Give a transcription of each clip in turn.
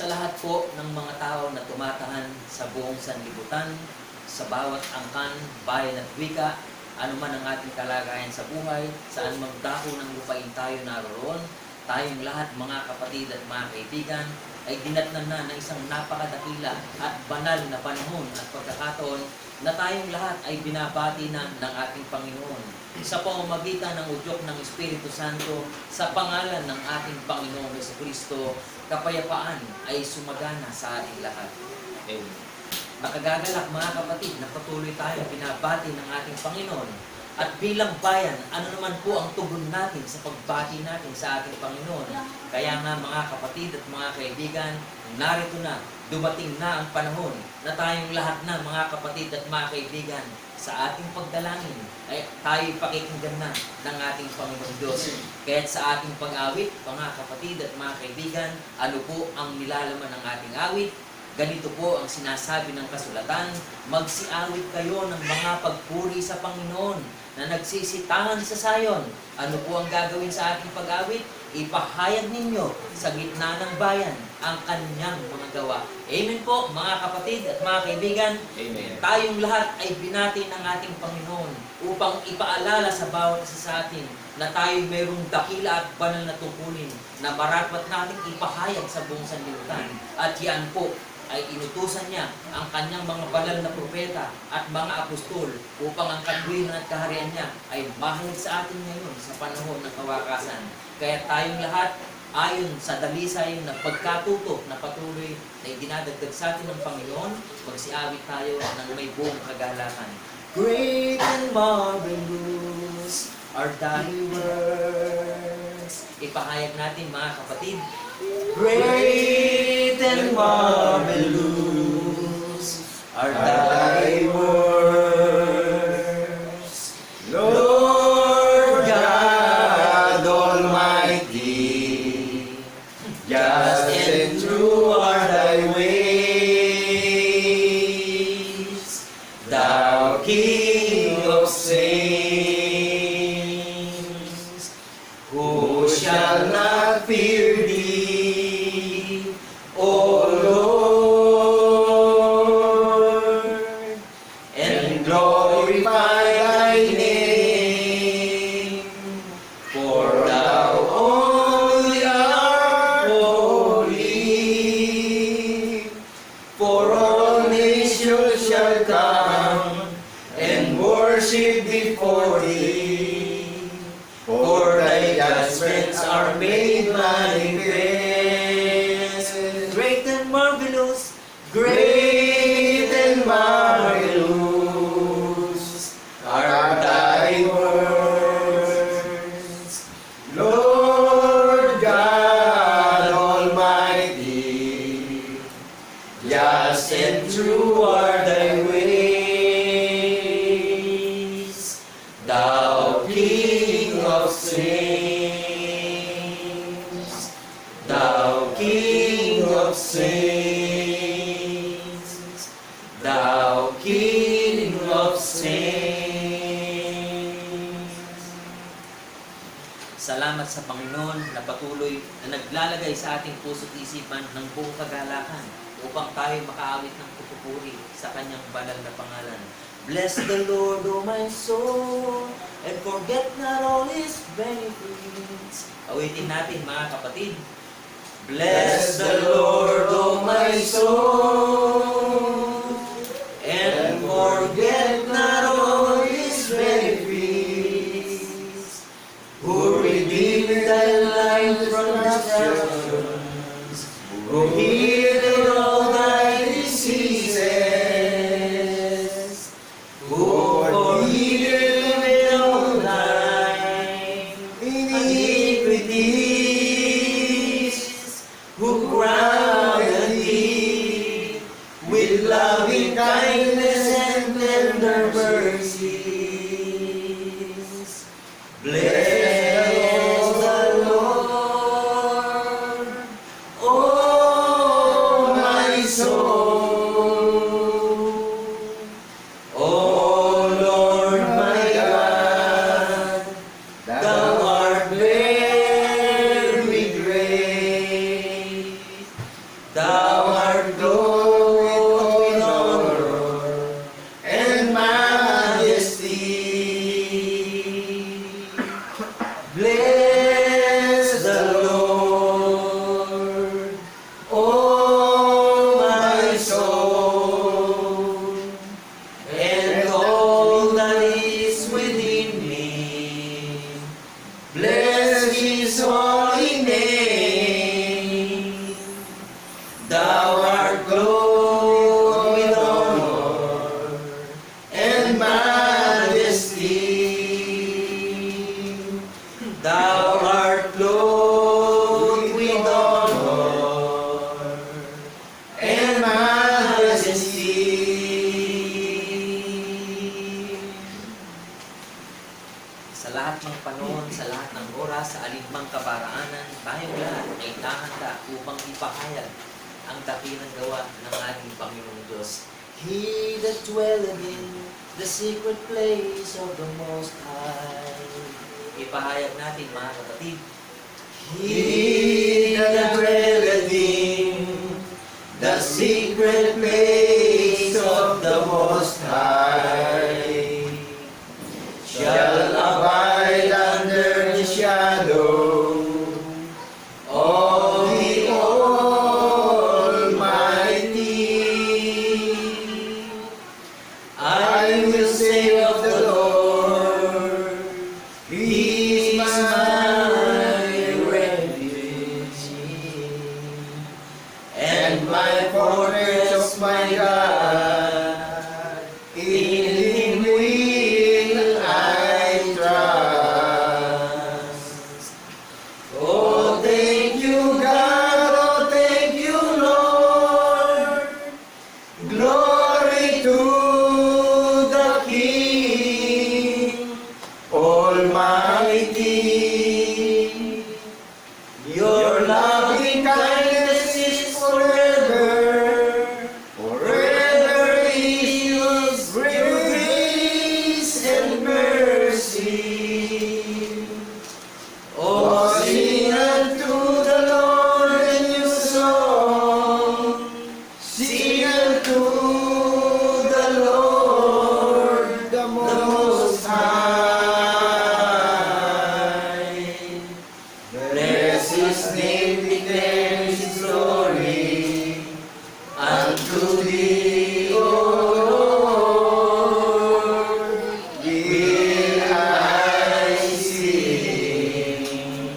sa lahat po ng mga tao na tumatahan sa buong sanlibutan, sa bawat angkan, bayan at wika, anuman ang ating kalagayan sa buhay, saan mang dako ng lupain tayo naroon, tayong lahat mga kapatid at mga kaibigan, ay dinatnan na ng isang napakadakila at banal na panahon at pagkakataon na tayong lahat ay binabati na ng ating Panginoon sa pamamagitan ng udyok ng Espiritu Santo sa pangalan ng ating Panginoong Jesucristo. Kapayapaan ay sumagana sa ating lahat. Amen. Nakagagalak mga kapatid na patuloy tayo binabati ng ating Panginoon. At bilang bayan, ano naman po ang tugon natin sa pagbati natin sa ating Panginoon? Kaya nga mga kapatid at mga kaibigan, narito na, dumating na ang panahon na tayong lahat na mga kapatid at mga kaibigan sa ating pagdalangin ay tayo pakikinggan na ng ating Panginoon Diyos. Kaya't sa ating pag-awit, mga kapatid at mga kaibigan, ano po ang nilalaman ng ating awit? Ganito po ang sinasabi ng kasulatan, magsiawit kayo ng mga pagpuri sa Panginoon na nagsisitangan sa Sayon. Ano po ang gagawin sa ating pag-awit? Ipahayag ninyo sa gitna ng bayan ang kanyang mga gawa. Amen po mga kapatid at mga kaibigan. Amen. Tayong lahat ay binati ng ating Panginoon upang ipaalala sa bawat isa sa atin na tayo mayroong dakila at banal na tungkulin na marapat nating ipahayag sa buong sanlibutan. At yan po ay inutusan niya ang kanyang mga banal na propeta at mga apostol upang ang katwiran at kaharian niya ay mahayag sa atin ngayon sa panahon ng kawakasan. Kaya tayong lahat, ayon sa dalisay na pagkatuto na patuloy na idinadagdag sa atin ng Panginoon, magsiawit tayo ng may buong kagalakan. Great and marvelous are thy works. Ipahayag natin mga kapatid, great and marvelous are thy works, Lord God Almighty. Just and true are thy ways, thou King of saints. Who shall not fear thee, O Lord, and glorify thy name? For thou only art holy, for all nations shall come and worship before thee. For thy judgments are made manifest. Great and marvelous, great and marvelous are thy words, Lord God Almighty. Just and true are thy ways, thou King of saints, thou King of saints, thou King of saints. Salamat sa Panginoon na patuloy na naglalagay sa ating puso't isipan ng buong kagalakan upang tayo makaawit ng pupuri sa kanyang banal na pangalan. Bless the Lord, O my soul, and forget not all His benefits. Awitin natin mga kapatid. Bless the Lord, O my soul, and forget not all His benefits. Who redeemed thy life from destructions, who healed all thy diseases, who forgave all thy iniquities, who crowned thee with and majesty. Thou art clothed with honor and majesty. Sa lahat ng panahon, sa lahat ng oras, sa alinmang kaparaanan, tayong lahat ay nahanda upang ipahayag ang dakilang gawa ng ating Panginoong Diyos. He that dwelleth in the secret place of the Most High. Ipahayag natin, mga kapatid. He that dwelleth in the secret place of the Most High shall abide under the shadow of the Almighty. I will say of the Lord, He is my refuge and my fortress, my God. In Him will I trust. Oh, thank you, God. Oh, thank you, Lord. Glory to the King Almighty. Your loving kindness is forever. Forever is your grace and mercy. Oh, sing unto the Lord a new song. Sing unto the Lord the Most High. Bless His name, declare His glory unto Thee, O Lord, will I sing.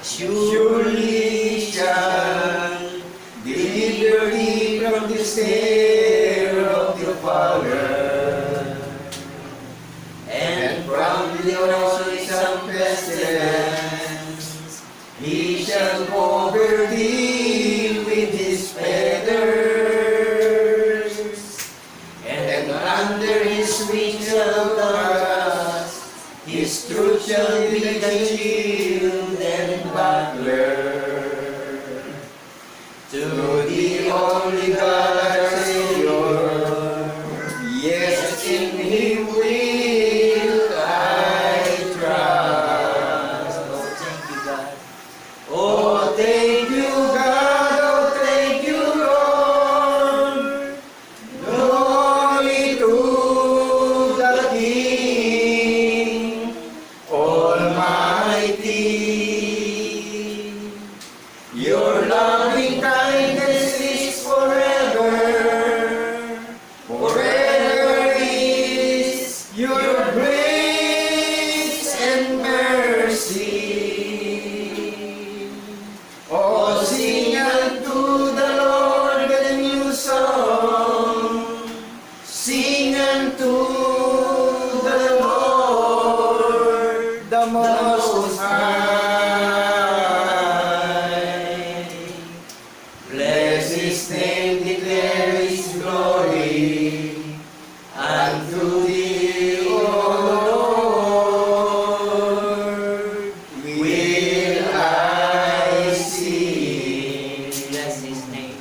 Surely shall deliver Thee from the snare of the fowler, and from the noisome pestilence. He shall cover thee with His feathers, and under His wings shall thou trust. His truth shall be thy shield and buckler. To Thee only God our Savior, yes, in Him will I trust. Oh, thank you, God. Oh, thank you, God. Oh, thank you, Lord. Glory to the King Almighty. Your loving kindness is forever. Forever is your grace and mercy. Oh, sing unto the Lord a new song. Sing unto the Lord the Most High. Bless His name, declare His glory unto Thee, O Lord, will I sing. Bless His name.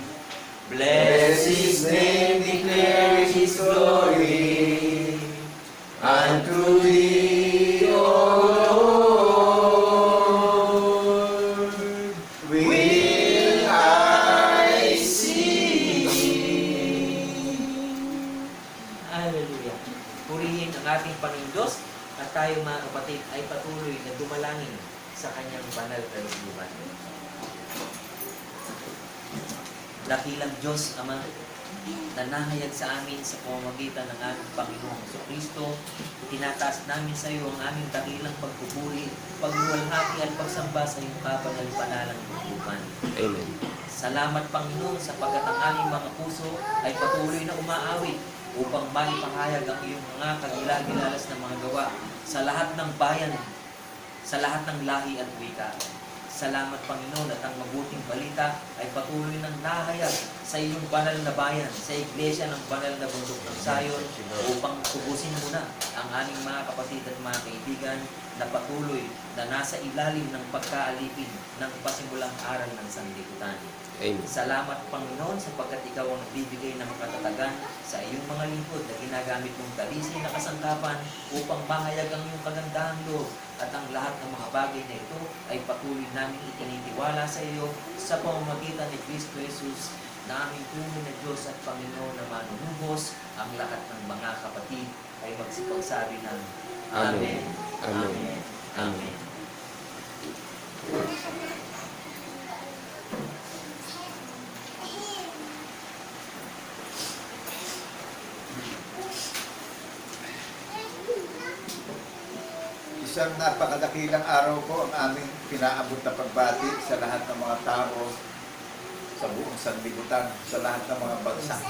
Bless His name, declare His glory unto Thee, O Lord, will I sing. Hallelujah. Purihin ang ating Panginoon Diyos at tayo, mga kapatid, ay patuloy na dumalangin sa Kanyang banal na looban. Dakilang Diyos, Ama, na nahayag sa amin sa pamamagitan ng aming Panginoong Kristo, tinataas namin sa iyo ang aming dakilang pagpupuri, pagluwalhati at pagsamba sa iyong kapanal-panalang looban. Amen. Salamat, Panginoon, sapagkat ang aming mga puso ay patuloy na umaawit upang maipahayag ang iyong mga kagilagilalas na mga gawa sa lahat ng bayan, sa lahat ng lahi at wika. Salamat, Panginoon, at ang mabuting balita ay patuloy ng nahayag sa iyong banal na bayan, sa iglesia ng banal na bundok ng Sayon, upang tubusin mo na ang aming mga kapatid at mga kaibigan na patuloy na nasa ilalim ng pagkaalipin ng pasimulang aral ng sanlibutan. Amen. Salamat, Panginoon, sapagkat ikaw ang nagbibigay ng katatagan sa iyong mga lingkod na ginagamit mong talisay na kasangkapan upang mahayag ang iyong kagandahang loob, at ang lahat ng mga bagay na ito ay patuloy namin itinitiwala sa iyo sa pamamagitan ni Kristo Jesus na aming tunay na Diyos at Panginoon na manunubos. Ang lahat ng mga kapatid ay magsipagsabi ng Amen. Amen. Amen. Amen. Isang napakadakilang araw po ang aming pinaabot na pagbati sa lahat ng mga tao sa buong sanlibutan, sa lahat ng mga bagsak.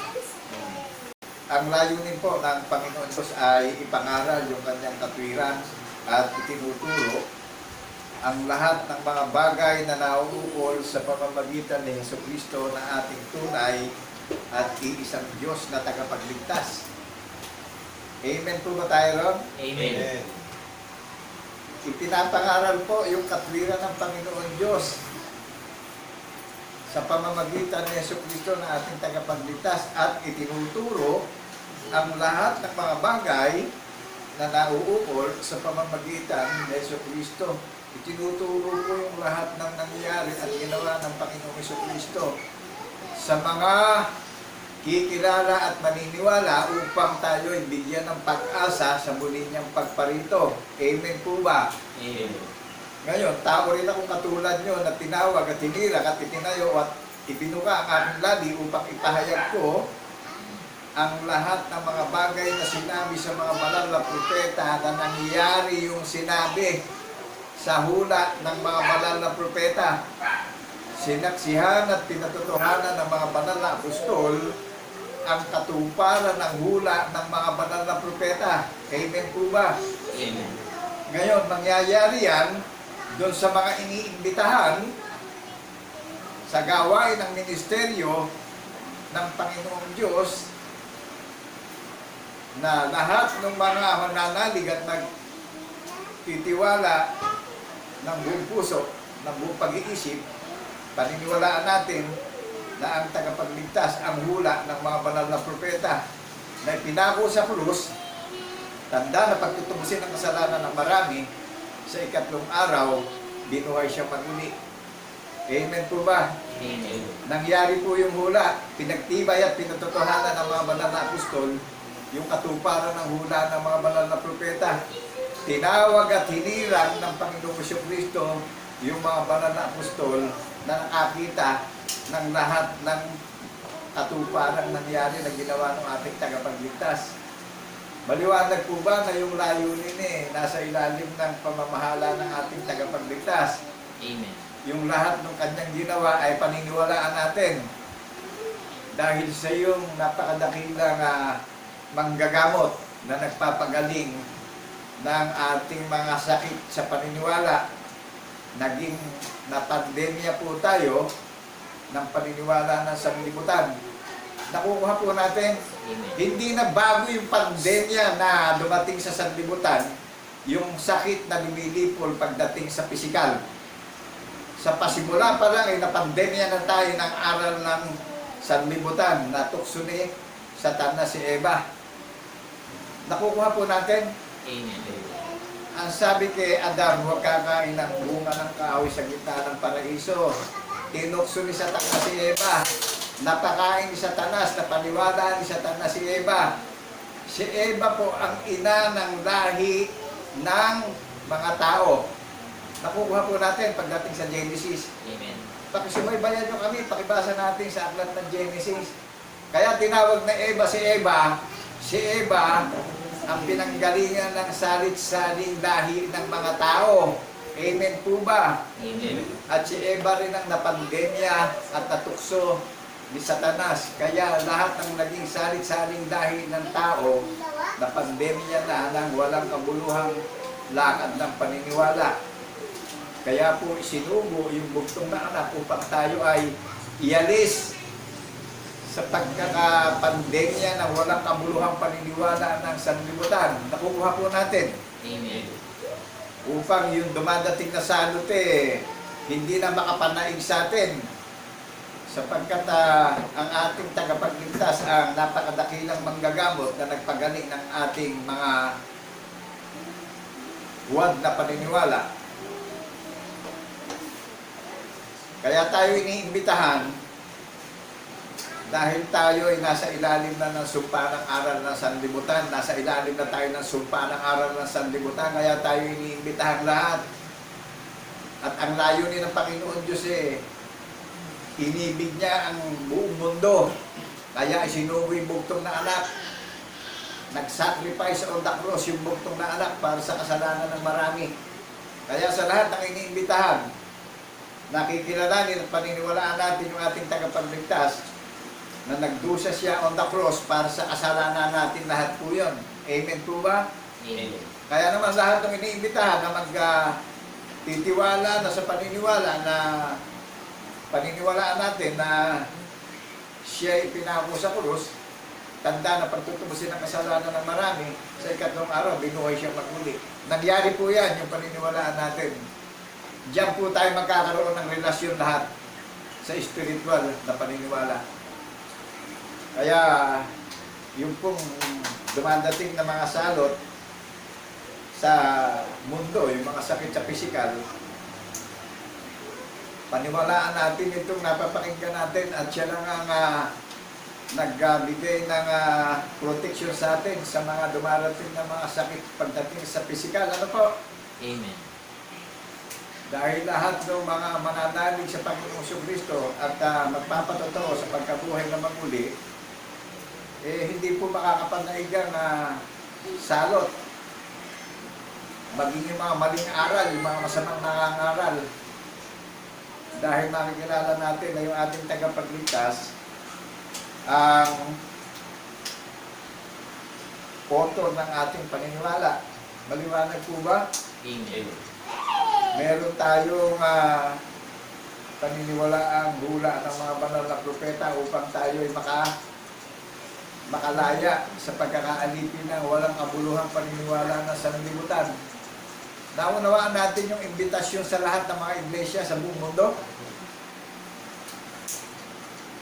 Ang layunin po ng Panginoon Diyos ay ipangaral yung kanyang katwiran at itinuturo ang lahat ng mga bagay na nauukol sa pamamagitan ni Jesucristo na ating tunay at iisang Diyos na tagapagligtas. Amen po ba tayo ron? Amen. Ipinapangaral po yung katwiran ng Panginoon Diyos sa pamamagitan ni Jesucristo na ating tagapagligtas, at itinuturo ang lahat ng mga bagay na nauukol sa pamamagitan ni Jesucristo. Itinuturo po yung lahat ng nangyari at ginawa ng Panginoong Jesucristo sa mga kikilala at maniniwala upang tayo ay bigyan ng pag-asa sa muli niyang pagparito. Amen po ba? Amen. Ngayon, tao rin akong katulad nyo na tinawag at tinilak at itinayo at ibinuka ang aking labi upang ipahayag ko ang lahat ng mga bagay na sinabi sa mga banal na propeta na nangyari yung sinabi sa hula ng mga banal na propeta. Sinaksihan at pinatotohanan ng mga banal na apostol ang katuparan ng hula ng mga banal na propeta. Amen po ba? Amen. Ngayon, mangyayari yan doon sa mga iniimbitahan sa gawain ng ministeryo ng Panginoong Diyos, na lahat ng mga mananalig at nagtitiwala ng buong puso, ng buong pag-iisip, paniniwalaan natin na ang tagapagligtas, ang hula ng mga banal na propeta na ipinako sa krus, tanda na pagtutubusin ang kasalanan ng marami, sa ikatlong araw, binuhay siya maguli. Amen po ba? Amen. Nangyari po yung hula, pinagtibay at pinatotohanan ng mga banal na apostol, yung katuparan ng hula ng mga banal na propeta. Tinawag at hinirang ng Panginoong Jesucristo yung mga banal na apostol na nakakita ng lahat ng katuparan nangyari na ginawa ng ating tagapagligtas. Maliwanag po ba na yung layunin nasa ilalim ng pamamahala ng ating tagapagligtas? Amen. Yung lahat ng kanyang ginawa ay paniniwalaan natin dahil sa yung napakadakilang manggagamot na nagpapagaling ng ating mga sakit sa paniniwala. Naging napandemya po tayo ng paniniwala ng sanlibutan. Nakukuha po natin, Amen. hindi na bago yung pandemya na dumating sa sanlibutan, yung sakit na lumilipol pagdating sa pisikal. Sa pasimula pa lang ay napandemya na tayo ng aral ng sanlibutan na tukso ni Satanas si Eva. Nakukuha po natin, Amen. ang sabi kay Adam, huwag kakain ng bunga ng kahoy sa gitna ng paraiso. Tinukso ni Satanas si Eva. Napakain ni Satanas, napaniwala ni Satanas si Eva. Si Eva po ang ina ng lahi ng mga tao. Nakukuha po natin pagdating sa Genesis. Amen. Pakisubaybayan nyo kami, pakibasa natin sa aklat ng Genesis. Kaya tinawag na Eva si Eva. Si Eva ang pinanggalingan ng salit-saling lahi ng mga tao. Amen po ba? Amen. At si Eva rin ang napandemya at natukso ni Satanas. Kaya lahat ng naging salit-saling dahil ng tao na pandemya na ng walang kabuluhang lakad ng paniniwala. Kaya po isinugo yung bugtong na anak upang tayo ay ialis sa pagkakapandemya ng walang kabuluhang paniniwala ng sanlibutan. Nakukuha po natin. Amen. Upang yung dumadating na salot hindi na makapanaig sa atin. Sapagkat ang ating tagapagligtas ang napakadakilang manggagamot na nagpagaling ng ating mga huwad na paniniwala. Kaya tayo iniimbitahan dahil tayo ay nasa ilalim na ng sumpa ng aral ng sanlibutan, nasa ilalim na tayo ng sumpa ng aral ng sanlibutan, kaya tayo iniimbitahan lahat. At ang layunin ng Panginoon Diyos inibig niya ang buong mundo. Kaya isinugo yung bugtong na anak. Nag-sacrifice on the cross yung bugtong na anak para sa kasalanan ng marami. Kaya sa lahat ng iniimbitahan, nakikilalanin at paniniwalaan natin yung ating tagapagligtas na nagdusa siya on the cross para sa kasalanan natin, lahat po yun. Amen po ba? Amen. Kaya naman lahat ng iniimbitahan na titiwala na sa paniniwalaan natin na siya ipinako sa krus, tanda na pagtutubusin ang kasalanan ng marami, sa ikatlong araw, binuhay siya magmuli. Nangyari po yan, yung paniniwalaan natin. Diyan po tayo magkakaroon ng relasyon lahat sa spiritual na paniniwala. Kaya, yung pong dumadating na mga salot sa mundo, yung mga sakit sa pisikal, paniwalaan natin itong napapakinggan natin at siya lang ang nagbigay ng protection sa atin sa mga dumarating na mga sakit pagdating sa pisikal. Ano po? Amen. Dahil lahat ng mga mananalig sa Panginoong Kristo at magpapatotoo sa pagkabuhay na magmuli, hindi po makakapanaig ang salot. Maging yung mga maling aral, yung mga masamang nangangaral. Dahil makikilala natin na yung ating tagapagligtas ang author ng ating paniniwala. Maliwanag po ba? Amen. Meron tayong paniniwalaang hula ng mga banal na propeta upang tayo ay makalaya sa pagkakaalipin ng walang kabuluhang paniniwala na sanlibutan. Naunawaan natin yung imbitasyon sa lahat ng mga iglesia sa buong mundo.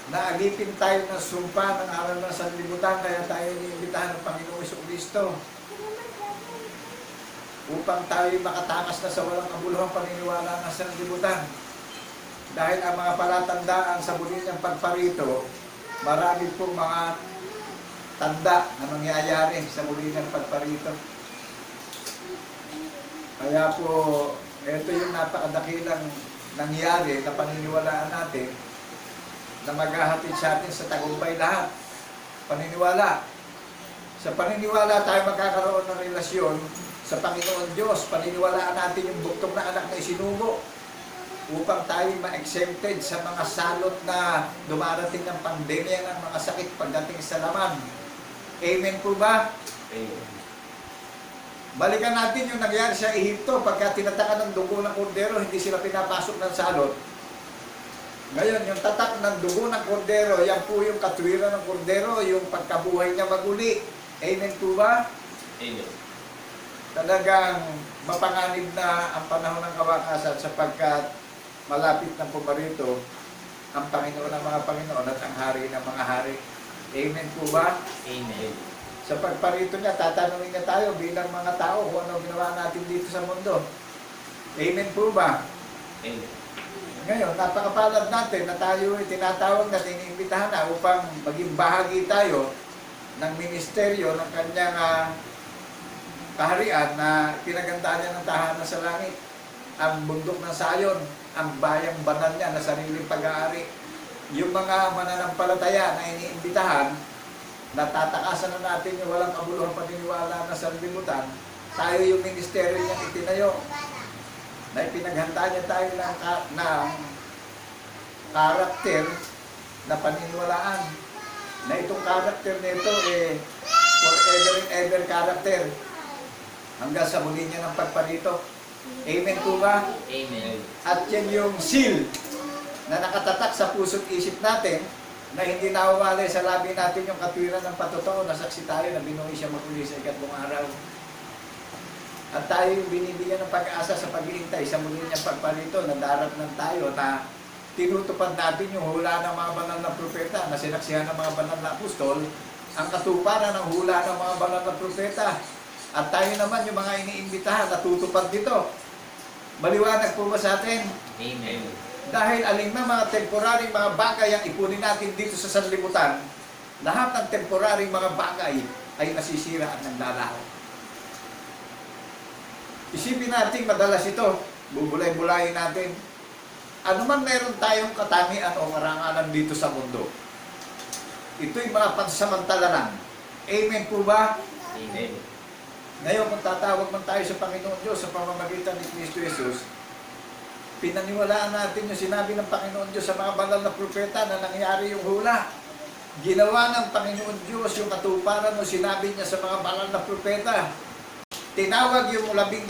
Naalipin tayo ng sumpa ng aral ng sanlibutan, kaya tayo iniimbitahan ng Panginoong Jesucristo upang tayo makatakas na sa walang kabuluhang paniniwala ng sanlibutan. Dahil ang mga palatandaan sa muli ng pagparito, marami pong mga tanda na mangyayari sa muli ng pagparito. Kaya po, ito yung napakadakilang nangyari na paniniwalaan natin na maghahatid sa atin sa tagumpay lahat. Paniniwala. Sa paniniwala tayo magkakaroon ng relasyon sa Panginoon Diyos. Paniniwalaan natin yung bugtong na anak na isinugo upang tayo ma-exempted sa mga salot na dumarating ng pandemya ng mga sakit pagdating sa laman. Amen po ba? Amen. Balikan natin yung nangyari sa Ehipto pagka tinatakan ng dugo ng kordero, hindi sila pinapasok ng salot. Ngayon, yung tatak ng dugo ng kordero, yan po yung katwiran ng kordero, yung pagkabuhay niya maguli. Amen po ba? Amen. Talagang mapanganib na ang panahon ng kawakasan sapagkat malapit na pumarito ang Panginoon ng mga Panginoon at ang Hari ng mga Hari. Amen po ba? Amen. Sa pagparito niya, tatanungin niya tayo bilang mga tao kung ano ginawa natin dito sa mundo. Amen po ba? Amen. Ngayon, napakapalad natin na tayo ay tinatawag na iniimbitahan na upang maging bahagi tayo ng ministeryo ng kanyang kaharian na pinagandaan niya ng tahanan sa langit. Ang bundok ng Sayon, ang bayang banal niya na sariling pag-aari. Yung mga mananampalataya na iniimbitahan, natatakasan na natin yung walang kabuluhang paniniwala na sanlibutan, tayo yung ministeryo niyang itinayo. Na ipinaghanda niya tayo ng karakter na paniniwalaan na itong character nito forever and ever character hanggang sa muli niya ng pagparito. Amen po ba? Amen. At yan yung seal na nakatatak sa puso't isip natin na hindi nawawalay sa labi natin yung katwiran ng patotoo na saksi tayo na binuhay siya maguli sa ikatlong araw. At tayo yung binibigyan ng pag-asa sa paghihintay sa muli niyang pagparito na daratnan tayo na tinutupad natin yung hula ng mga banal na propeta na sinaksihan ng mga banal na apostol, ang katuparan ng hula ng mga banal na propeta. At tayo naman yung mga iniimbitahan na tutupad dito. Maliwanag po ba sa atin? Amen. Dahil aling na mga temporaring mga bagay ang ipunin natin dito sa sanlibutan, lahat ng temporaring mga bagay ay nasisira at naglalaho. Isipin natin madalas ito, bubulay-bulayin natin. Ano man meron tayong katangian o karangalan dito sa mundo, ito'y mga pansamantala lang. Amen po ba? Amen. Ngayon, kung tatawag man tayo sa Panginoon Diyos sa pamamagitan ni Kristo Jesus, pinaniwalaan natin yung sinabi ng Panginoon Diyos sa mga banal na propeta na nangyari yung hula. Ginawa ng Panginoon Diyos yung katuparan o sinabi niya sa mga banal na propeta. Tinawag yung 12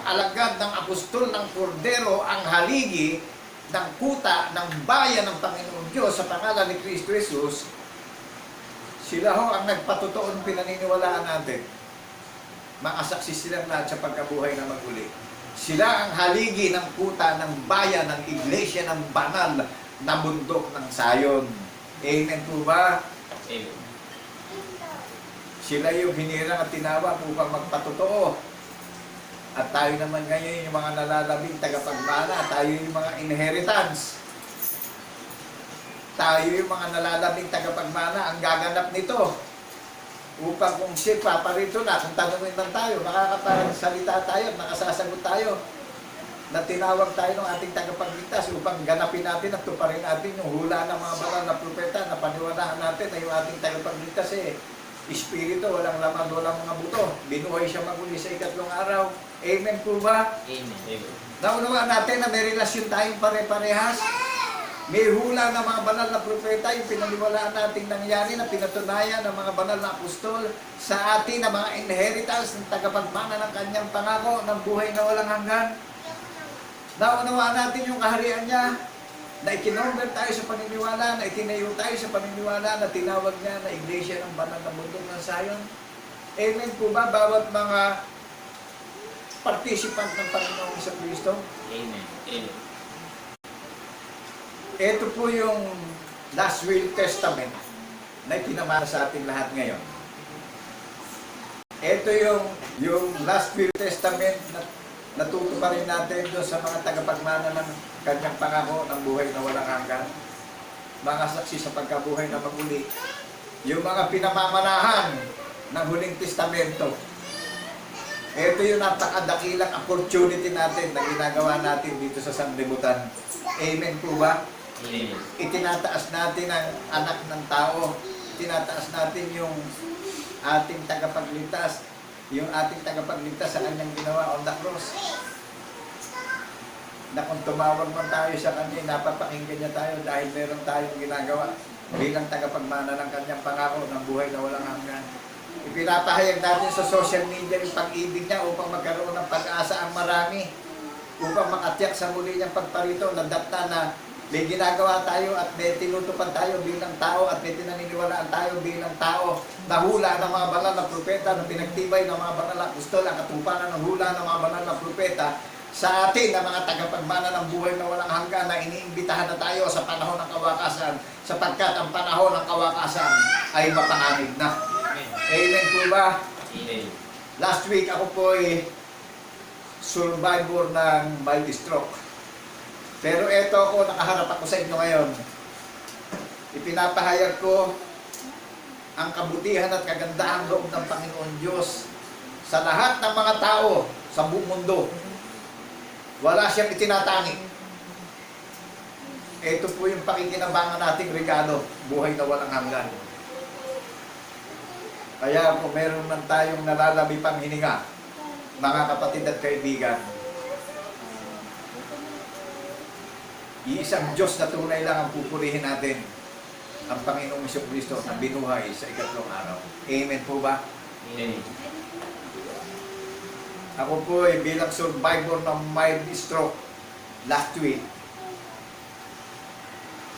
alagad ng apostol ng Kordero ang haligi ng kuta ng bayan ng Panginoon Diyos sa pangalan ni Kristo Jesus. Sila ho ang nagpatotoong pinaniniwalaan natin. Mga saksi silang lahat sa pagkabuhay na maguli. Sila ang haligi ng kuta ng bayan, ng iglesia, ng banal na bundok ng Sayon. Amen po ba? Amen. Sila yung hinirang at tinawag upang magpatotoo. At tayo naman ngayon yung mga nalalabing tagapagmana, tayo yung mga inheritance. Tayo yung mga nalalabing tagapagmana ang gaganap nito. Upang kung siya paparito na, kung tanungin lang tayo, makakapagsalita tayo at nakasasagot tayo na tinawag tayo ng ating tagapagligtas upang ganapin natin at tuparin natin yung hula ng mga banal na propeta na paniwalaan natin na yung ating tagapagligtas espiritu, walang laman, walang mga buto. Binuhay siya maguli sa ikatlong araw. Amen po ba? Amen. Amen. Naunawaan natin na may relasyon tayong pare-parehas. May hula ng mga banal na propeta, yung pinaniwalaan nating nangyari na pinatunayan ng mga banal na apostol sa atin na mga inheritance ng tagapagmana ng kanyang pangako ng buhay na walang hanggan. Naunawaan natin yung kaharian niya, na ikinomber tayo sa paniniwala, na itinayo tayo sa paniniwala, na tinawag niya na iglesia ng banal na bundok ng Sayon. Amen po ba? Bawat mga participant ng Panginoong sa Kristo. Amen. Amen. Ito po yung last will testament na itinamana sa ating lahat ngayon. Ito yung last will testament na natutuparin natin doon sa mga tagapagmana ng kanyang pangako ng buhay na walang hanggan. Mga saksi sa pagkabuhay na maguli. Yung mga pinamamanahan ng huling testamento. Ito yung napakadakilang opportunity natin na ginagawa natin dito sa sanlibutan. Amen po ba? Amen. Itinataas natin ang anak ng tao. Itinataas natin yung ating tagapagligtas. Yung ating tagapagligtas sa kanyang ginawa on the cross. Na kung tumawag man tayo sa kanya, napapakinggan niya tayo dahil meron tayong ginagawa bilang tagapagmana ng kanyang pangako ng buhay na walang hanggan. Ipinapahayag natin sa social media yung pag-ibig niya upang magkaroon ng pag-asa ang marami. Upang makatiyak sa muli niyang pagparito na dapta na may ginagawa tayo at may tinutupad tayo bilang tao at may tinaniniwalaan tayo bilang tao. Nahula ng mga banal na propeta na pinagtibay ng mga banal na apostol ang katuparan ng hula ng mga banal na propeta sa atin na mga tagapagmana ng buhay na walang hanggan na iniimbitahan na tayo sa panahon ng kawakasan sapagkat ang panahon ng kawakasan ay mapanganib na. Amen po ba? Amen. Last week ako po ay survivor ng mild stroke. Pero eto ako, nakaharap ako sa inyo ngayon. Ipinapahayag ko ang kabutihan at kagandahang loob ng Panginoon Diyos sa lahat ng mga tao sa buong mundo. Wala siyang itinatangi. Ito po yung pakikinabangan nating regalo, buhay na walang hanggan. Kaya kung meron man tayong nalalabi pang hininga, mga kapatid at kaibigan, iisang Diyos na tunay lang ang pupurihin natin. ang Panginoong Jesucristo na binuhay sa ikatlong araw. Amen po ba? Amen. Ako po ay bilang survivor ng mild stroke last week.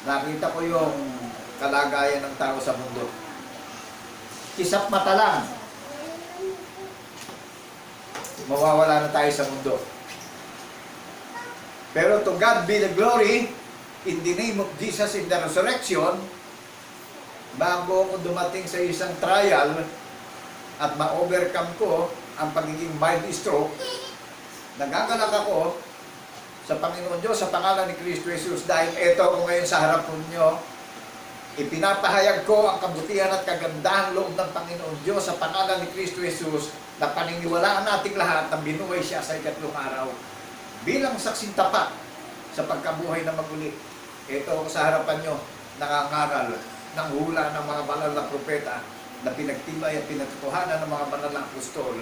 Nakita ko yung kalagayan ng tao sa mundo. Kisap mata lang, mawawala na tayo sa mundo. Pero to God be the glory, in the name of Jesus in the resurrection, bago ako dumating sa isang trial at ma-overcome ko ang pagiging mild stroke, nagagalak ako sa Panginoon Diyos, sa pangalan ni Kristo Jesus, dahil eto ako ngayon sa harap ninyo, ipinapahayag ko ang kabutihan at kagandahan loob ng Panginoon Diyos sa pangalan ni Kristo Jesus, na paniniwalaan nating lahat na binuhay siya sa ikatlong araw bilang saksing tapat sa pagkabuhay na maguli. Ito ako sa harapan nyo, nangangaral ng hula ng mga banal na propeta na pinagtibay at pinagtutuhanan ng mga banal na apostol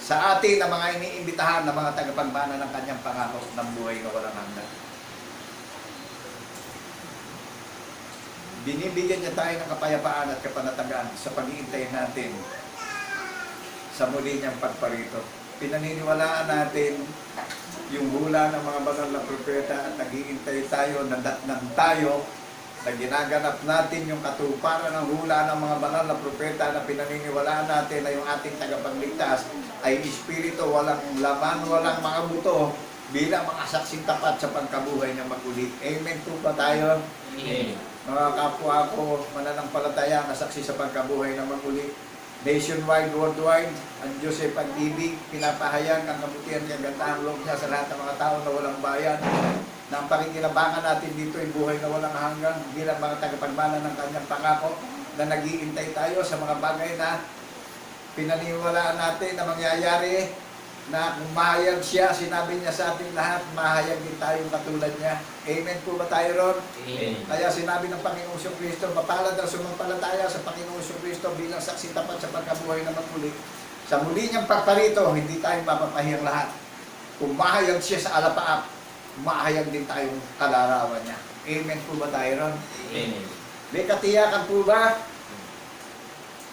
sa atin na mga iniimbitahan ng mga tagapagmana ng kanyang pangako ng buhay na walang hanggan. Binibigyan niya tayo ng kapayapaan at kapanatagan sa pag-iintay natin sa muli niyang pagparito. Pinaniniwalaan natin yung hula ng mga banal na propeta at nag-iintay tayo, nadatnan tayo, na ginaganap natin yung katuparan ng hula ng mga banal na propeta na pinaniniwalaan natin na yung ating tagapagligtas ay espiritu, walang laman, walang mga buto, bilang mga saksing tapat sa pagkabuhay niya maguli. Amen po ba tayo? Amen. Mga kapwa ko, mananampalataya na saksi sa pagkabuhay na maguli. Nationwide, worldwide, ang Diyos ay pag-ibig, pinapahayag ang kabutihan niya, gantahan loob niya sa lahat ng mga tao na walang bayan, na ang pakikinabangan natin dito ay buhay na walang hanggan bilang mga tagapagmana ng kanyang pangako, na nag-iintay tayo sa mga bagay na pinaniwalaan natin na mangyayari, na kung mahayag siya, sinabi niya sa ating lahat, mahayag din tayong katulad niya. Amen po ba tayo ron? Amen. Kaya sinabi ng Panginoong Kristo, mapalad ang sumampalataya sa Panginoong Kristo bilang saksi tapat sa pagkabuhay na magmuli. Sa muli niyang pagparito, hindi tayo mapapahiyang lahat. Kung mahayag siya sa alapaap, mahayag din tayong kalarawan niya. Amen po ba tayo ron? Amen. May katiyakan po ba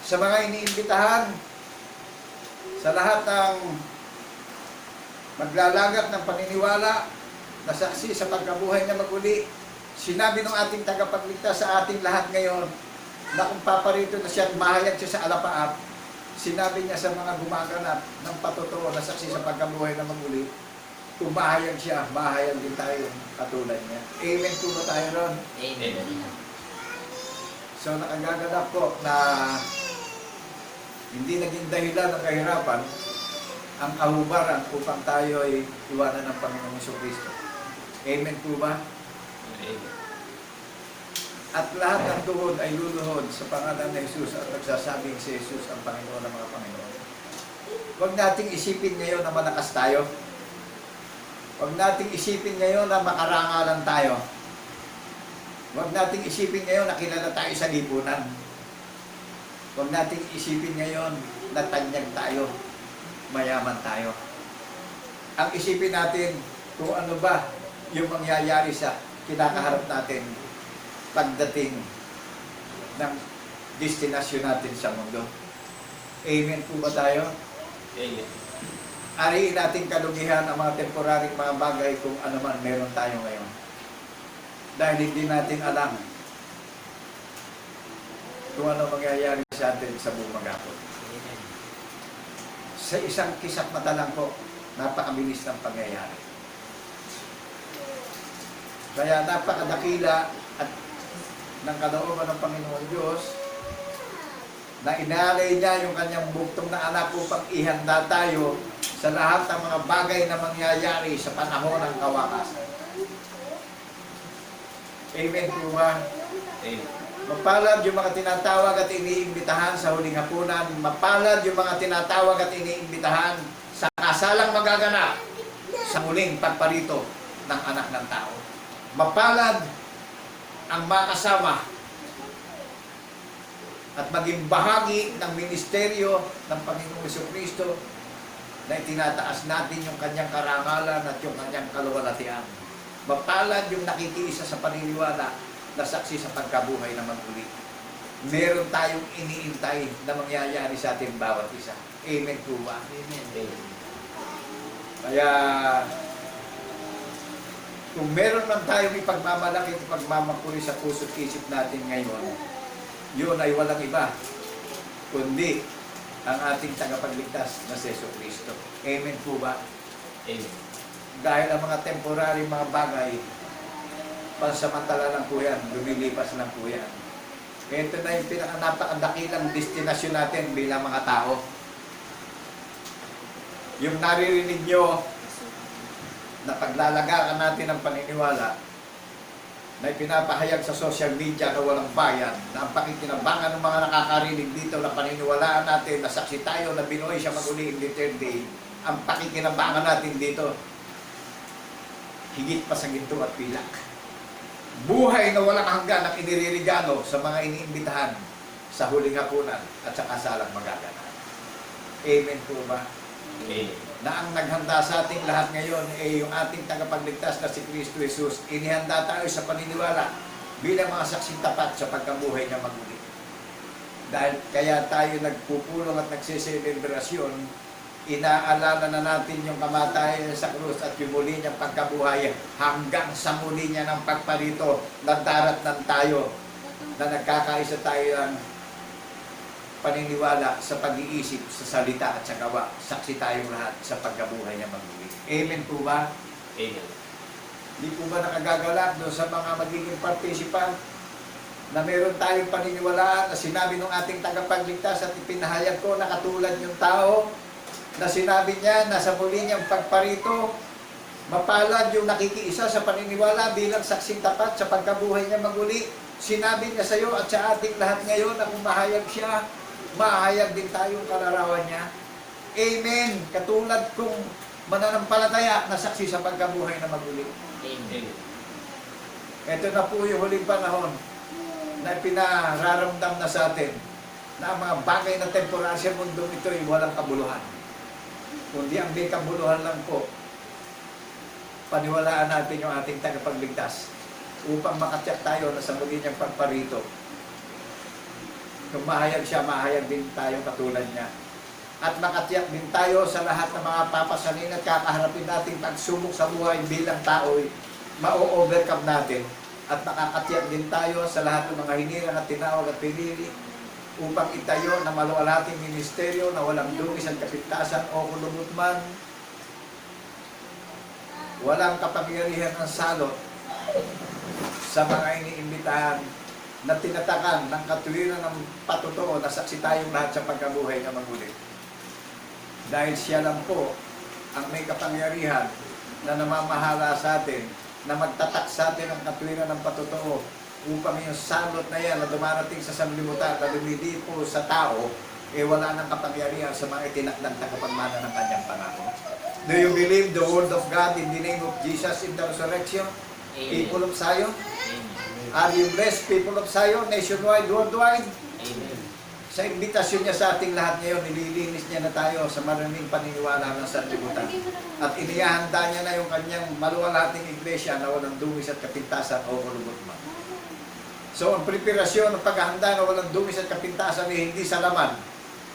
sa mga iniimbitahan, sa lahat ng maglalagak ng paniniwala na saksi sa pagkabuhay na maguli? Sinabi ng ating tagapagligtas sa ating lahat ngayon na kung paparito na siya at mahayag siya sa alapaap, sinabi niya sa mga gumaganap ng patotoo na saksi sa pagkabuhay na maguli, kung mahayag siya, mahayag din tayo katulad niya. Amen po ba tayo ron? Amen. So nakagaganap po na hindi naging dahilan ng kahirapan ang kahubaran upang tayo ay iwanan ng Panginoong Kristo. Amen po ba? Amen. At lahat ng tuhod ay luluhod sa pangalan ng Jesus at nagsasabing si Jesus ang Panginoon ng mga Panginoon. Huwag nating isipin ngayon na malakas tayo. Huwag nating isipin ngayon na makarangalan tayo. Huwag nating isipin ngayon na kilala tayo sa lipunan. Huwag nating isipin ngayon na tanyag tayo, mayaman tayo. Ang isipin natin kung ano ba yung mangyayari sa kinakaharap natin pagdating ng destinasyon natin sa mundo. Amen po ba tayo? Amen. Ariin natin kalugihan ang mga temporaryong mga bagay kung ano man meron tayo ngayon. Dahil hindi natin alam kung ano mangyayari sa atin sa buong maghapon. Sa isang kisap mata lang po, napakabilis ng pangyayari. Kaya napakadakila at ng kalooban ng Panginoon Diyos na inalay niya yung kanyang buktong na anak upang ihanda tayo sa lahat ng mga bagay na mangyayari sa panahon ng kawakasan. Amen po ba? Amen. Mapalad yung mga tinatawag at iniimbitahan sa huling hapunan. Mapalad yung mga tinatawag at iniimbitahan sa kasalang magaganap sa muling pagparito ng anak ng tao. Mapalad ang makasama at maging bahagi ng ministeryo ng Panginoong Jesucristo na itinataas natin yung kanyang karangalan at yung kanyang kaluwalhatian. Mapalad yung nakikiisa sa paniniwala na saksi sa pagkabuhay na maguli. Meron tayong iniintay na mangyayari sa ating bawat isa. Amen po ba? Amen. Kaya, kung meron man tayong ipagmamalaki at pagmamapuri sa puso't isip natin ngayon, yun ay walang iba, kundi ang ating tagapagligtas na si Jesucristo. Amen po ba? Amen. Dahil ang mga temporary mga bagay, pansamantala lang po yan, lumilipas lang po yan. Ito na yung napakadakilang destinasyon natin bilang mga tao. Yung naririnig nyo na paglalagakan natin ng paniniwala na ipinapahayag sa social media na walang bayan, na ang pakikinabangan ng mga nakakarinig dito na paniniwalaan natin na saksi tayo na binuhay siya mag-uli in the third day, ang pakikinabangan natin dito higit pa sa ginto at pilak. Buhay na walang hanggan ang iniririgalo sa mga iniimbitahan sa huling hapunan at sa kasalang magaganap. Amen po ba? Amen. Na ang naghanda sa ating lahat ngayon ay yung ating tagapagligtas na si Kristo Jesus. Inihanda tayo sa paniniwala bilang mga saksing tapat sa pagkabuhay na maguli. Dahil kaya tayo nagpupulong at nagsiselebrasyon, inaalala na natin yung kamatayan sa krus at yung muli niyang pagkabuhay hanggang sa muli niya ng pagparito na daratnan tayo na nagkakaisa tayo ng paniniwala sa pag-iisip, sa salita at sa gawa. Saksi tayong lahat sa pagkabuhay niya maguli. Amen po ba? Amen. Di po ba nakagagalak doon sa mga magiging participant na meron tayong paniniwalaan na sinabi ng ating tagapagligtas at ipinahayag ko na katulad yung tao na sinabi niya na sa muli niyang pagparito, mapalad yung nakikiisa sa paniniwala bilang saksing tapat sa pagkabuhay niya maguli. Sinabi niya sa iyo at sa ating lahat ngayon na kung mahayag siya, mahayag din tayong kalarawan niya. Amen. Katulad kung mananampalataya na saksi sa pagkabuhay na maguli. Amen. Ito na po yung huling panahon na pinararamdam na sa atin na ang mga bagay na temporary sa mundong ito ay walang kabuluhan. Kundi ang may kabuluhan lang po, paniwalaan natin yung ating tagapagligtas upang makatyak tayo na sa muli niyang pagparito. Kung mahayag siya, mahayag din tayo katulad niya. At makatyak din tayo sa lahat ng mga papasanin at kakaharapin natin pagsubok sa buhay bilang tao, ma-overcome natin. At makakatyak din tayo sa lahat ng mga hinirang at tinawag at pinili upang itayo na maluwalhating ministeryo na walang dungis at kapintasan o kulubot man, walang kapangyarihan ng salot sa mga iniimbitahan na tinatakan ng katuwiran ng patotoo na saksi tayong lahat sa pagkabuhay na maguli. Dahil siya lang po ang may kapangyarihan na namamahala sa atin, na magtatak sa atin ang katuwiran ng patotoo upang yung salot na yan na dumarating sa sanlibutan na lumidipo sa tao, wala nang kapangyarihan sa mga itinakdang takapagmana ng kanyang pangako. Do you believe the word of God in the name of Jesus in the resurrection? Amen. People of Zion? Amen. Are you blessed, people of Zion, nationwide, worldwide? Amen. Sa imbitasyon niya sa ating lahat ngayon, nililinis niya na tayo sa maraming paniniwala ng sanlibutan. At inihahanda niya na yung kanyang maluwalhating iglesia na walang dungis at kapintasan o kulubot man. So, ang preparasyon ng paghahanda na walang dungis at kapintasan ay hindi sa laman,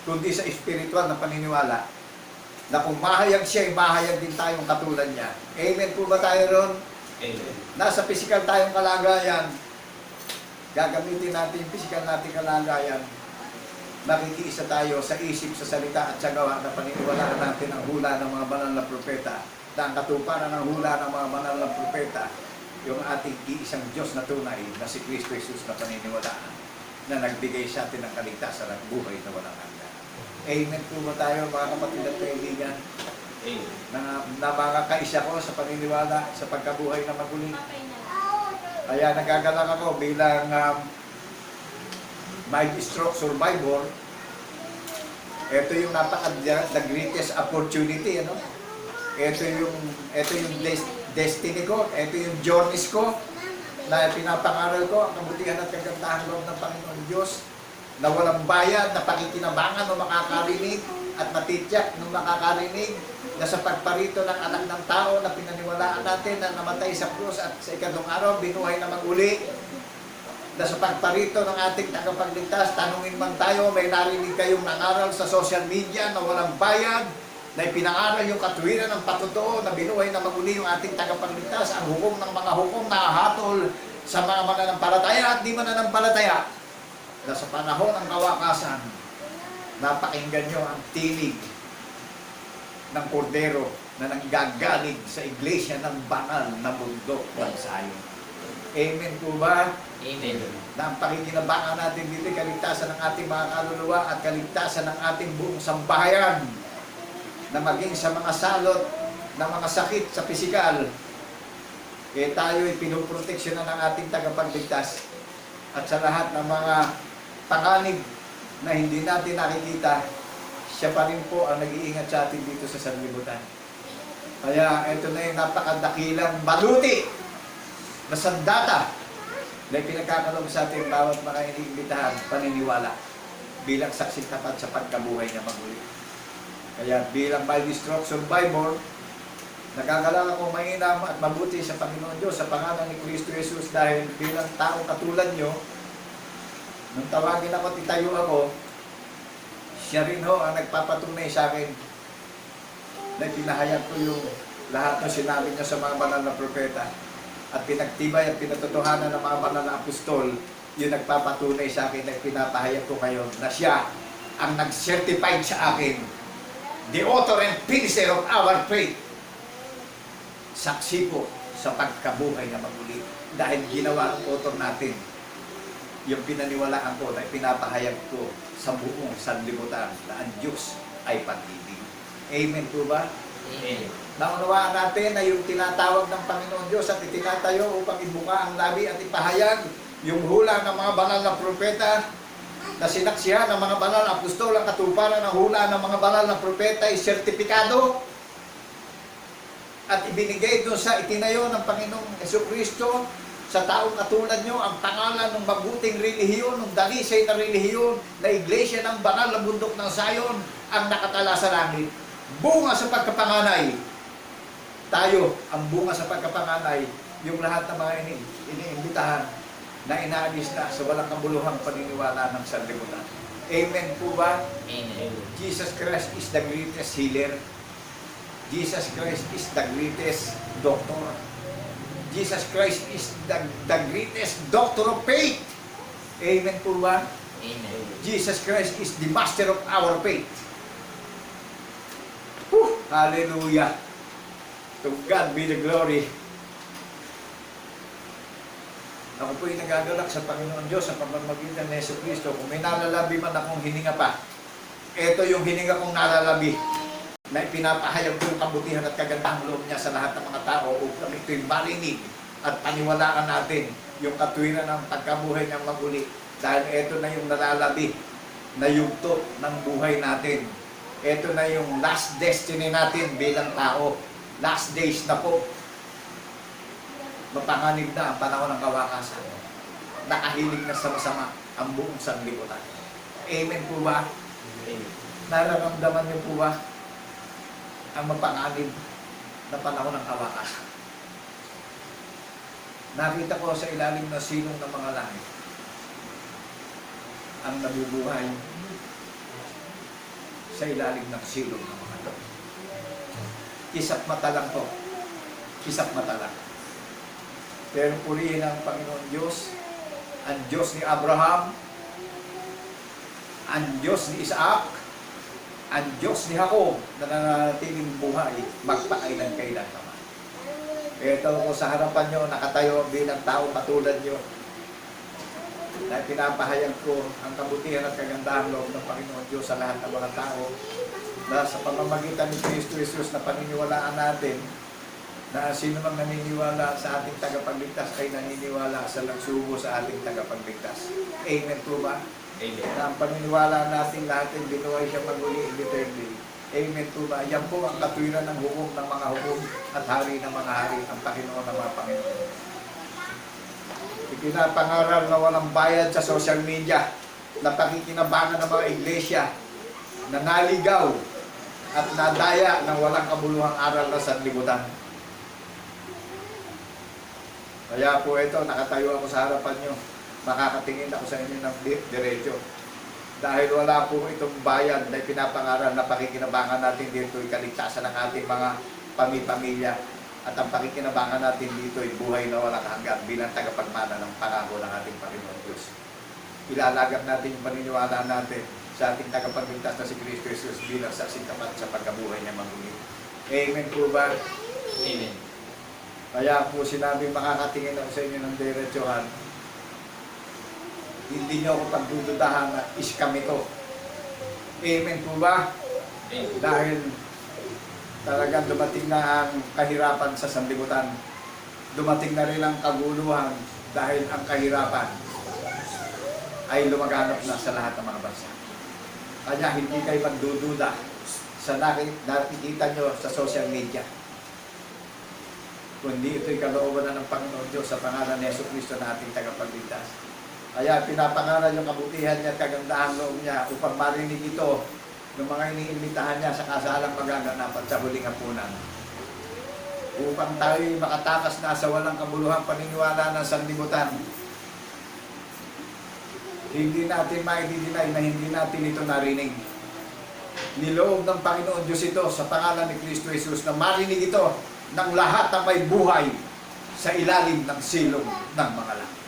kundi sa espiritual na paniniwala na kung mahayag siya, mahayag din tayong katulad niya. Amen po ba tayo ron? Amen. Nasa physical tayong kalagayan, gagamitin natin yung physical nating kalagayan, makikiisa tayo sa isip, sa salita at sa gawa na paniniwalaan natin ang hula ng mga banal na propeta, na ang katuparan ng hula ng mga banal na propeta, yung ating iisang Diyos na tunay na si Kristo Jesus na paniniwalaan na nagbigay sa atin ng kaligtasan at buhay na walang hanggan. Amen po ba tayo mga kapatid at kaibigan? Amen. Na makakaisa ko sa paniniwala sa pagkabuhay na maguli. Kaya nagagalak ako bilang mild stroke survivor. Ito yung the greatest opportunity, ano? Ito yung destiny ko, ito yung journeys ko na pinapangaral ko, ang kabutihan at kagandahan loob ng Panginoon Diyos na walang bayad, na pakikinabangan ng makakarinig at matityak ng makakarinig na sa pagparito ng anak ng tao na pinaniwalaan natin na namatay sa krus at sa ikadong araw binuhay na maguli. na sa pagparito ng ating tagapagligtas, tanungin man tayo, may narinig kayong nangaral sa social media na walang bayad, na ipinangaral yung katuwiran ng patotoo, na binuhay na maguli yung ating tagapagligtas, ang hukom ng mga hukom na hatol sa mga mananampalataya at di mananampalataya, na sa panahon ng kawakasan, napakinggan nyo ang tinig ng kordero na nanggagaling sa iglesia ng banal na bundok ng Zion. Amen po ba? Amen. Na ang pakikinabangan natin dito, kaligtasan ng ating mga kaluluwa at kaligtasan ng ating buong sambahayan, na maging sa mga salot ng mga sakit sa pisikal, tayo ay pinuproteksyonan ng ating tagapagligtas, at sa lahat ng mga panganib na hindi natin nakikita, siya pa rin po ang nag-iingat sa atin dito sa sanlibutan. Kaya ito na yung napakadakilang baluti na sandata na pinagkakalog sa ating bawat mga iniimbitahan, paniniwala bilang saksi tapat sa pagkabuhay na maguli. Kaya bilang by destruction survivor, nagagalak ako mainam at mabuti sa Panginoon Diyos sa pangalan ni Kristo Jesus, dahil bilang tao katulad nyo, nung tawagin ako at itayo ako, siya rin ho ang nagpapatunay sa akin na pinahayag ko yung lahat ng sinabi niya sa mga banal na propeta, at pinagtibay at pinatotohanan ng mga banal na apostol, yung nagpapatunay sa akin na pinapahayag ko ngayon na siya ang nag-certified sa akin, the author and finisher of our faith. Saksi po sa pagkabuhay na maguli, dahil ginawa ang author natin yung pinaniwalaan ko na pinapahayag ko sa buong sanlibutan na ang Diyos ay pag-ibig. Amen po ba? Amen. Naunawaan natin na yung tinatawag ng Panginoon Diyos at itinatayo upang ibuka ang labi at ipahayag yung hula ng mga banal na propeta, na sinaksihan ng mga banal na apostol, ang katuparan ng hula ng mga banal na propeta ay sertipikado at ibinigay doon sa itinayo ng Panginoong Jesucristo sa taong katulad nyo, ang pangalan ng mabuting relihiyon, ng dalisay na relihiyon, na iglesia ng banal na bundok ng Zion, ang nakatala sa langit. Bunga sa pagkapanganay. Tayo, ang bunga sa pagkapanganay, yung lahat ng mga iniimbitahan na inaalis na sa walang kabuluhang paniniwala ng sanlibutan. Amen po ba? Amen. Jesus Christ is the greatest healer. Jesus Christ is the greatest doctor. Jesus Christ is the greatest doctor of faith. Amen po ba? Amen. Jesus Christ is the master of our faith. Whew! Hallelujah! To God be the glory. Ako po'y nagagalak sa Panginoon Diyos sa pamamagitan ni Jesucristo. Kung may nalalabi man akong hininga pa, ito yung hininga kong nalalabi, na pinapahayag ko yung kabutihan at kagandang loob niya sa lahat ng mga tao upang ito'y marinig at paniwalaan natin yung katuwiran ng pagkabuhay niyang maguli. Dahil ito na yung nalalabi na yugto ng buhay natin. Ito na yung last destiny natin bilang tao. Last days na po. Mapanganib na ang panahon ng kawakasan. Nakahilig na sa masama ang buong sanlibutan. Amen po ba? Nararamdaman niyo po ba ang mapanganib na panahon ng kawakasan? Nakita ko sa ilalim ng silong ng mga langit ang nabubuhay sa ilalim ng silong ng mga langit. Kisap mata lang to. Kisap mata lang. Pero purihin ang Panginoon Diyos, ang Diyos ni Abraham, ang Diyos ni Isaac, ang Diyos ni Jacob na nananatiling buhay magpakailan-kailan naman. Ito ko sa harapan nyo, nakatayo bilang tao katulad nyo, na pinapahayag ko ang kabutihan at kagandahan loob ng Panginoon Diyos sa lahat ng mga tao, na sa pamamagitan ni Kristo Jesus na paniniwalaan natin, na sino mang naniniwala sa ating tagapagligtas ay naniniwala sa nagsugo sa ating tagapagligtas. Amen po ba? Amen. Na ang paniniwala natin lahat ay binuhay siya maguli in eternity. Amen po ba? Yan po ang katuwiran ng hukom ng mga hukom at hari ng mga hari, ang Panginoon ng mga Panginoon. Ipinapangaral na walang bayad sa social media, na pakikinabangan ng mga iglesia, na naligaw at nadaya ng walang kabuluhang aral na sanlibutan. Kaya po ito, nakatayo ako sa harapan nyo makakatingin ako sa inyo ng diretso. Dahil wala po itong bayan na pinapangaral na pakikinabangan natin dito ay kaligtasan ng ating mga pamilya. At ang pakikinabangan natin dito ay buhay na walang hanggan bilang tagapagmana ng pangako ng ating Panginoon Diyos. Ilalagak natin yung paniniwala natin sa ating tagapagligtas na si Kristo Jesus bilang saksing tapat sa pagkabuhay niya maguli. Amen po ba? Amen. Kaya po sinabi makakatingin ako sa inyo ng diretsuhan. Hindi niyo ako pagdududahan na iskam ito. Amen po ba? Amen. Dahil talagang dumating na ang kahirapan sa sanlibutan. Dumating na rin ang kaguluhan dahil ang kahirapan ay lumaganap na sa lahat ng mga bansa. Kanya hindi kayo magdududa sa nakikita nyo sa social media. Kundi ito'y kalooban na ng Panginoon Diyos sa pangalan ni Jesucristo na ating tagapagligtas. Kaya pinapangaral yung kabutihan niya at kagandahan loob niya upang marinig ito ng mga iniimbitahan niya sa kasalang magaganapan sa huling hapunan. Upang tayo'y makatakas na sa walang kabuluhang paniniwala ng sanlibutan. Hindi natin maididinay na hindi natin ito narinig. Niloob ng Panginoon Diyos ito sa pangalan ni Kristo Jesus na marinig ito ng lahat ng may buhay sa ilalim ng silong ng mga langit.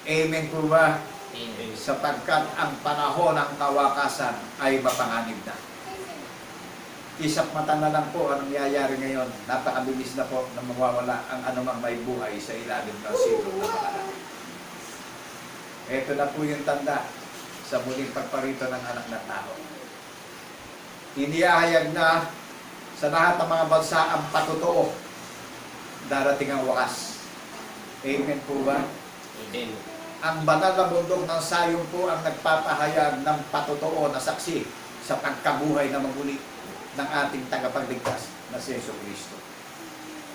Amen po ba? Amen. Sapagkat ang panahon ng kawakasan ay mapanganib na. Isap mata na lang po ang nangyayari ngayon. Napakabilis na po na mawawala ang anumang may buhay sa ilalim ng silong ng mga langit. Ito na po yung tanda sa muling pagparito ng anak ng tao. Inihahayag na sa lahat ng mga bansa ang patotoo. Darating ang wakas. Amen po ba? Amen. Ang banal na bundok ng Sayon po ang nagpapahayag ng patotoo na saksi sa pagkabuhay na maguli ng ating tagapagligtas na si Jesucristo.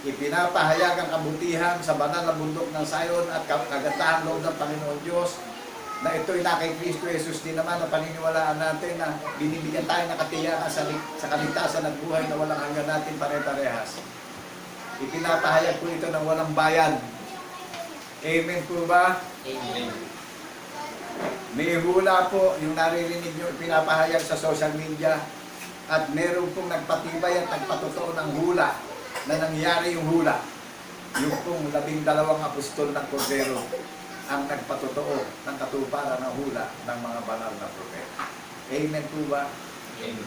Ipinapahayag ang kabutihan sa banal na bundok ng Sayon at kagandahan loob ng Panginoon Diyos na ito'y na kay Kristo Jesus din naman na paniniwalaan natin na binibigyan tayo ng katiyakan sa kaligtasan at buhay na walang hanggan natin pare-parehas. Ipinapahayag po ito ng walang bayan. Amen po ba? Amen. May hula po yung naririnig nyo pinapahayag sa social media at meron pong nagpatibay at nagpatotoo ng hula na nangyari yung hula. Yung pong 12 apostol ng Cordero ang nagpatotoo ng katuparan ng hula ng mga banal na propeta. Amen po ba? Amen.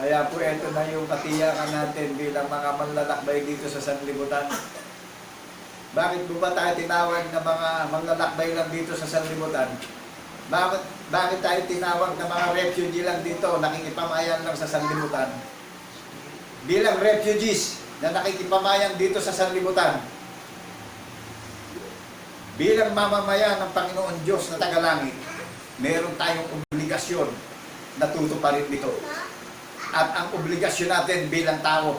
Kaya po ito na yung katiyakan natin bilang mga manlalakbay dito sa sanlibutan. Bakit po ba tayo tinawag na mga manlalakbay lang dito sa sanlibutan? Bakit tayo tinawag na mga refugee lang dito, nakikipamayan lang sa sanlibutan? Bilang refugees na nakikipamayan dito sa sanlibutan, bilang mamamayan ng Panginoon Diyos na tagalangit, meron tayong obligasyon na tutuparin dito. At ang obligasyon natin bilang tao,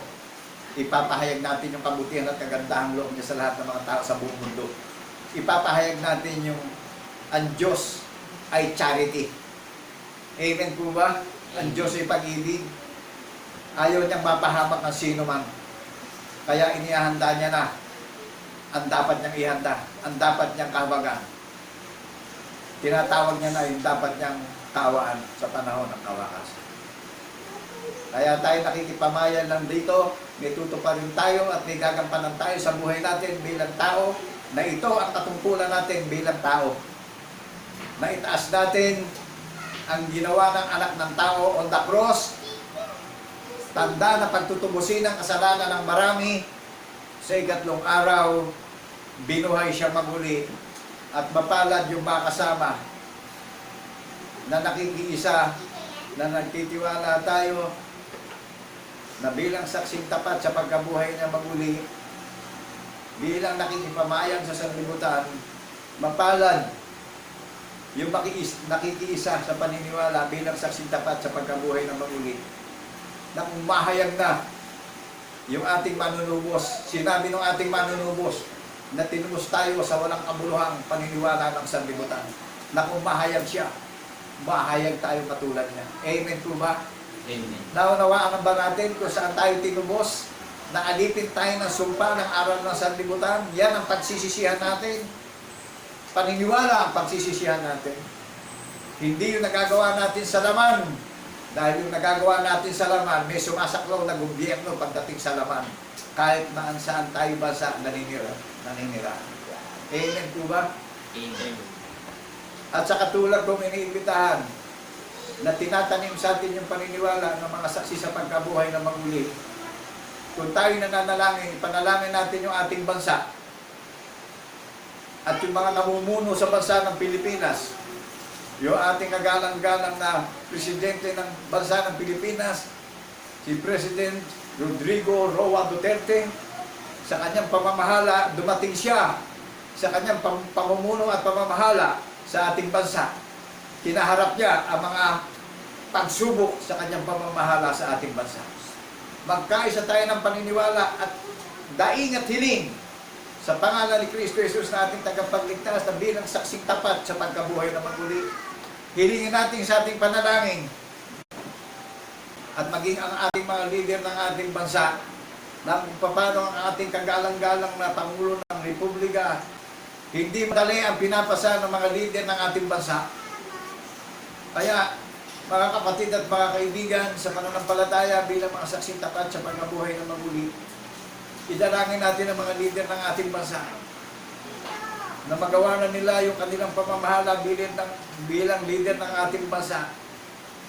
ipapahayag natin yung kabutihan at kagandahang loob niya sa lahat ng mga tao sa buong mundo. Ipapahayag natin yung ang Diyos ay charity. Amen po ba? Ang Diyos ay pag-ibig. Ayaw niyang mapahamak ng sino man. Kaya inihanda niya na ang dapat niyang ihanda, ang dapat niyang kahabagan. Tinatawag niya na yung dapat niyang kawaan sa panahon ng kawakasan. Kaya tayo nakikipamayan lang dito, may tutuparin tayo at may gagampanan tayo sa buhay natin bilang tao na ito ang katungkulan natin bilang tao. Na itaas natin ang ginawa ng anak ng tao on the cross, tanda na pagtutubusin ang kasalanan ng marami, sa ikatlong araw, binuhay siya maguli at mapalad yung makasama na nakikiisa, na nagtitiwala tayo na bilang saksing tapat sa pagkabuhay niya maguli, bilang nakikipamayag sa sanlibutan, mapalad yung nakikiisa sa paniniwala bilang saksing tapat sa pagkabuhay ng maguli, na umahayag na yung ating manunubos. Sinabi ng ating manunubos na tinubos tayo sa walang kabuluhang paniniwala ng sanlibutan, na umahayag siya, mahayag tayo katulad niya. Amen po ba? Amen. Naunawaan ba natin kung saan tayo tinubos? Na alipin tayo ng sumpa ng aral ng sanlibutan? Yan ang pagsisisihan natin. paniniwala ang pagsisisihan natin. Hindi yung nagagawa natin sa laman. Dahil yung nagagawa natin sa laman, may sumasaklaw na gobyerno pagdating sa laman. Kahit saan tayo bansa naninira. Amen po ba? Amen. At sa katulad kong iniimbitahan na tinatanim sa atin yung paniniwala ng mga saksi sa pagkabuhay na maguli. Kung tayo nananalangin, panalangin natin yung ating bansa at yung mga namumuno sa bansa ng Pilipinas, yung ating kagalang-galang na presidente ng bansa ng Pilipinas, si President Rodrigo Roa Duterte, sa kanyang pamamahala, dumating siya sa kanyang pamumuno at pamamahala sa ating bansa. Kinaharap niya ang mga pagsubok sa kanyang pamamahala sa ating bansa. Magkaisa tayo ng paniniwala at daing at hiling sa pangalan ni Kristo Jesus na ating tagapagligtas na bilang saksing tapat sa pagkabuhay na maguli. Hilingin natin sa ating panalangin at maging ang ating mga leader ng ating bansa na paano ang ating kagalang-galang na Pangulo ng Republika. Hindi madali ang pinapasa ng mga leader ng ating bansa. Kaya, mga kapatid at mga kaibigan, sa pananampalataya bilang mga saksing tapat sa pagkabuhay na maguli, idalangin natin ang mga leader ng ating bansa na magawa na nila yung kanilang pamamahala bilang leader ng ating bansa,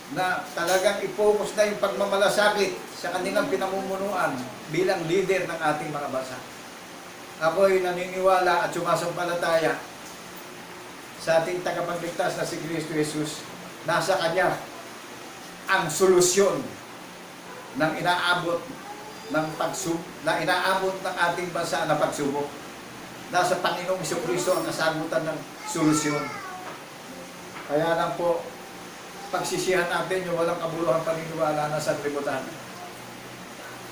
na talagang i-focus na yung pagmamalasakit sa kanilang pinamumunuan bilang leader ng ating mga bansa. Ako'y naniniwala at sumasampalataya sa ating tagapagligtas na si Kristo Jesus. Nasa Kanya ang solusyon ng inaabot ng ating bansa na pagsubok. Nasa Panginoong Jesucristo ang kasagutan ng solusyon. Kaya lang po, pagsisihan natin yung walang kabuluhang paniniwala na sanlibutan.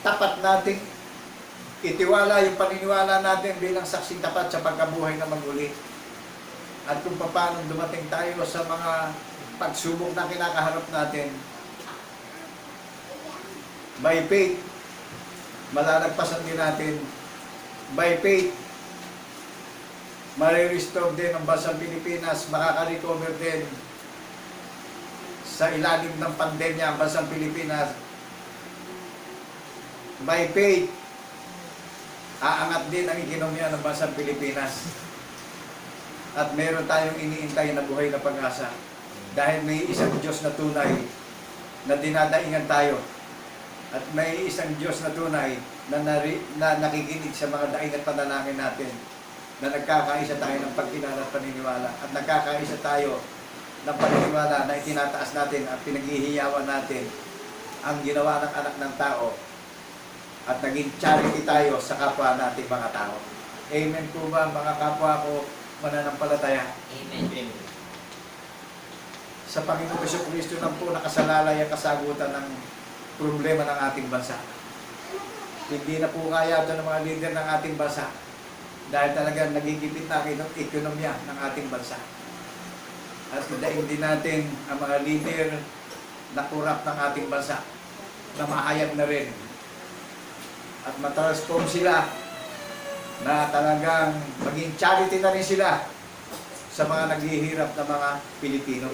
Tapat nating itiwala yung paniniwala natin bilang saksing tapat sa pagkabuhay na maguli. At kung paano dumating tayo sa mga pagsubok na kinakaharap natin, by faith, malalagpasan din natin. By faith, marirestore din ang bansang Pilipinas, makaka-recover din sa ilalim ng pandemya ang bansang Pilipinas. By faith, aangat din ang ekonomiya ng bansang Pilipinas. At meron tayong iniintay na buhay na pag-asa. Dahil may isang Diyos na tunay na dinadaingan tayo. At may isang Diyos na tunay na nakikinig sa mga daing at panalangin natin. Na nagkakaisa tayo ng pagkilala at paniniwala. At nagkakaisa tayo ng paniniwala na itinataas natin at pinaghihiyawan natin ang ginawa ng anak ng tao. At naging charity tayo sa kapwa nating mga tao. Amen po ba mga kapwa ko mananampalataya? Amen. Sa Panginoong Jesucristo nang po nakasalalay ang kasagutan ng problema ng ating bansa. Hindi na po kaya ito ng mga leader ng ating bansa dahil talagang nagigipit na ng ekonomiya ng ating bansa. At daing din natin ang mga leader na kurap ng ating bansa na mahayag na rin at matransform sila na talagang maging charity na rin sila sa mga naghihirap na mga Pilipino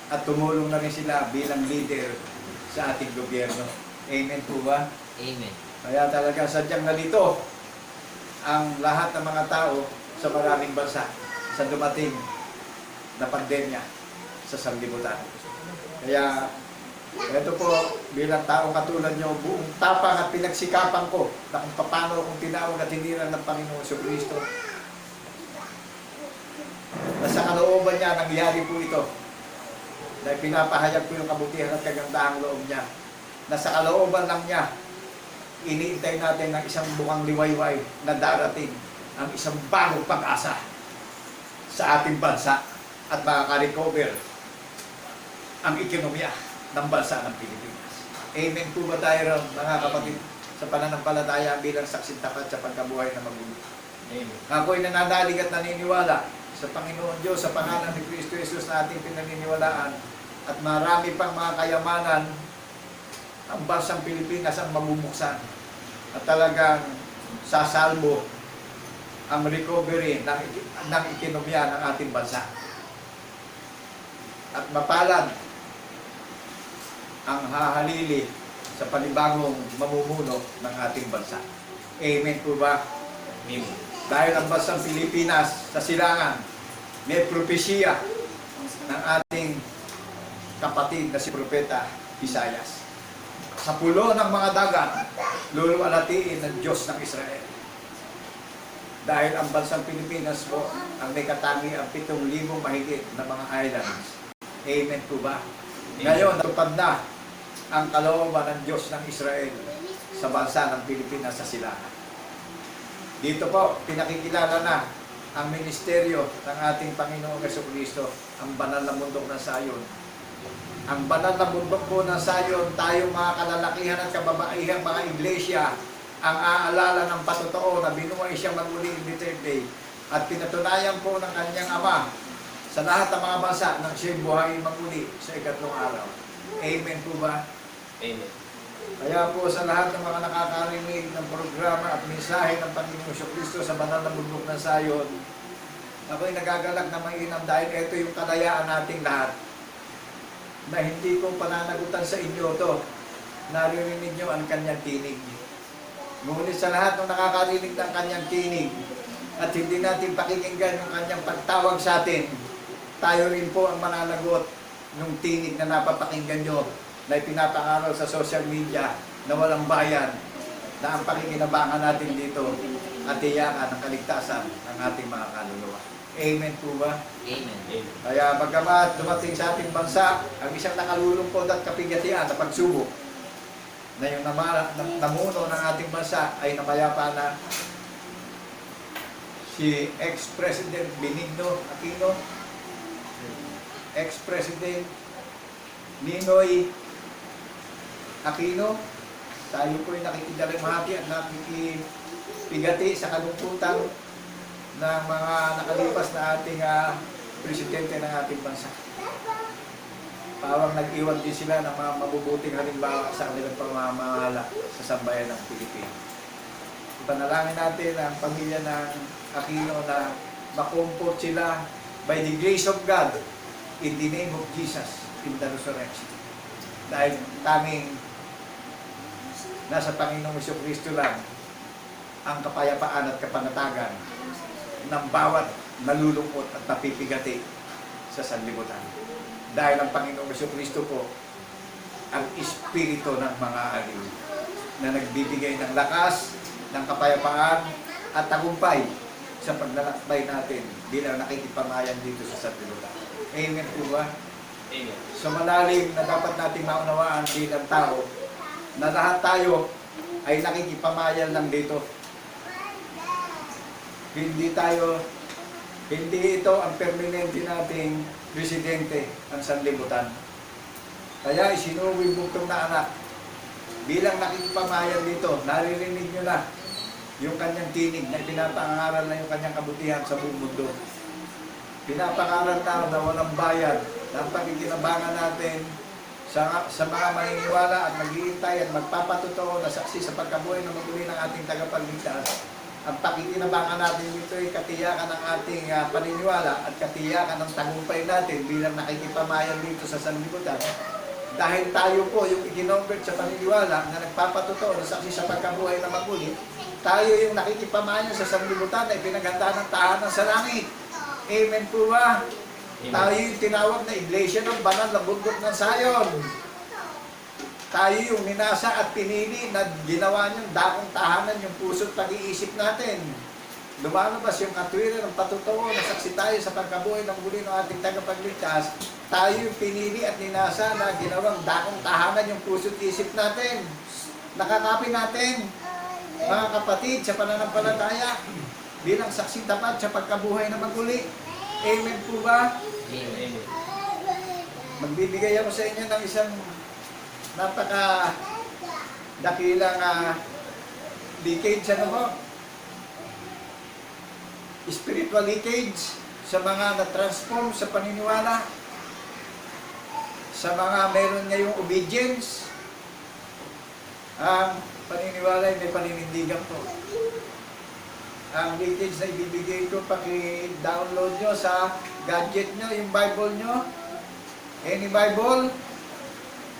at tumulong na rin sila bilang leader sa ating gobyerno. Amen po ba? Amen. Kaya talaga sadyang nalito ang lahat ng mga tao sa maraming bansa sa dumating na pandemya sa sanlibutan. Kaya ito po, bilang taong katulad nyo, buong tapang at pinagsikapan ko na kung paano akong tinawag at hiniran ng Panginoong Jesucristo. Na sa kalooban niya, nangyari po ito. Dahil pinapahayag ko yung kabutihan at kagandahang loob niya. Na sa kalooban lang niya, iniintay natin ng isang bukang liwayway na darating ang isang bagong pag-asa sa ating bansa at makaka-recover ang ekonomiya ng bansa ng Pilipinas. Amen po ba tayo ron, mga kapatid, sa pananampalataya bilang saksing tapat sa pagkabuhay na maguli? Amen. Ako'y nananalig at naniniwala sa Panginoon Diyos, sa pangalan ni Kristo Jesus na ating pinaniniwalaan, at marami pang mga kayamanan ang bansang Pilipinas ang mabubuksan at talagang sasalbo ang recovery ng ekonomiya ng ating bansa. At mapalad ang hahalili sa panibagong mamumuno ng ating bansa. Amen po ba? Amen. Dahil ang bansang Pilipinas sa silangan, may propesya ng ating kapatid na si Propeta Isaias. Sa pulo ng mga dagat, luluwalatiin ng Diyos ng Israel. Dahil ang bansang Pilipinas po, ang may katangi ang 7,000 mahigit na mga islands. Amen po ba? Ngayon, natupad na ang kalooban ng Diyos ng Israel sa bansa ng Pilipinas sa silangan. Dito po, pinakikilala na ang ministeryo ng ating Panginoong Jesucristo, ang banal na bundok ng Sayon. Ang banal na bundok po ng Sayon, tayong mga kalalakihan at kababaihang mga iglesia, ang aalala ng patotoo na binuhay siyang maguli in the third day. At pinatunayan po ng kanyang Ama sa lahat ng mga bansa ng siya'y buhay maguli sa ikatlong araw. Amen po ba? Amen. Kaya po sa lahat ng mga nakakarinig ng programa at mensahe ng Panginoong Jesucristo sa banal na bundok ng Sayon, ako'y nagagalak na mainam dahil ito yung kalayaan nating lahat na hindi ko pananagutan sa inyo to. Naririnig nyo ang kanyang tinig. Ngunit sa lahat ng nakakarinig ng kanyang tinig at hindi natin pakikinggan yung kanyang pagtawag sa atin, tayo rin po ang mananagot ng tinig na napapakinggan nyo na ipinapangaral sa social media na walang bayan, na ang pakikinabangan natin dito at tiyakan ang kaligtasan ng ating mga kaluluwa. Amen po ba? Amen. Amen. Kaya bagamat dumating sa ating bansa ang isang nakalulungkod at kapigatian na pagsubok, na yung namuno ng ating bansa ay namayapa na si ex-President Benigno Aquino, ex-President Ninoy Aquino. Tayo po'y nakikidalimhati at nakikipigati sa kalungkutan ng mga nakalipas na ating presidente ng ating bansa. Parang nag-iwan din sila ng mga mabubuting halimbawa sa kanilang pamamahala sa sambayan ng Pilipinas. Ipanalangin natin ang pamilya ng Aquino na makumport sila by the grace of God in the name of Jesus in the resurrection. Dahil tanging nasa Panginoong Jesucristo lang ang kapayapaan at kapanatagan ng bawat nalulungkot at napipigati sa sanlibutan. Dahil ang Panginoong Jesucristo po ang espiritu ng mga aliw na nagbibigay ng lakas, ng kapayapaan at tagumpay sa paglalakbay natin bilang nakikipamayan dito sa sanlibutan. Amen po ba? Amen. So malalim na dapat nating maunawaan bilang tao na lahat tayo ay nakikipamayan lang dito. Hindi ito ang permanente nating presidente ang sanlibutan. Kaya isinuwi buktong na anak bilang nakikipamayan dito, naririnig nyo na yung kanyang tinig na pinapangaral na yung kanyang kabutihan sa buong mundo. Pinapangaral na walang bayad ng pagkikinabangan natin sa mga maniniwala at maghihintay at magpapatotoo na saksi sa pagkabuhay na maguli ng ating tagapagligtas. Ang pakikinabangan natin dito ay katiyakan ng ating paniniwala at katiyakan ng tagumpay natin bilang nakikipamayan dito sa sanlibutan. Dahil tayo po yung ikinomvert sa paniniwala na nagpapatotoo na saksi sa pagkabuhay na maguli, tayo yung nakikipamayan sa sanlibutan na ipinaghanda ng tahanan sa langit. Amen po ba? Amen. Tayo yung tinawag na iglesia ng banal na bundok ng Sayon. Tayo yung minasa at pinili na ginawa niyong dakong tahanan yung puso't pag-iisip natin. Lumalabas yung katwiran ng patotoo na saksi tayo sa pagkabuhay ng muli ng ating tagapagligtas. Tayo yung pinili at ninasa na ginawang dakong tahanan yung puso't isip natin. Nakakapin natin, mga kapatid, sa pananampalataya bilang saksi tapat sa pagkabuhay na maguli. Amen po ba? Amen. Magbibigay ako sa inyo ng isang napaka dakilang leakage, ano ho? Spiritual leakage sa mga na-transform sa paniniwala, sa mga meron ngayong obedience. Ang paniniwala ay may paninindigan po. ang details na ibibigay ko, paki-download nyo sa gadget nyo, yung Bible nyo. Any Bible,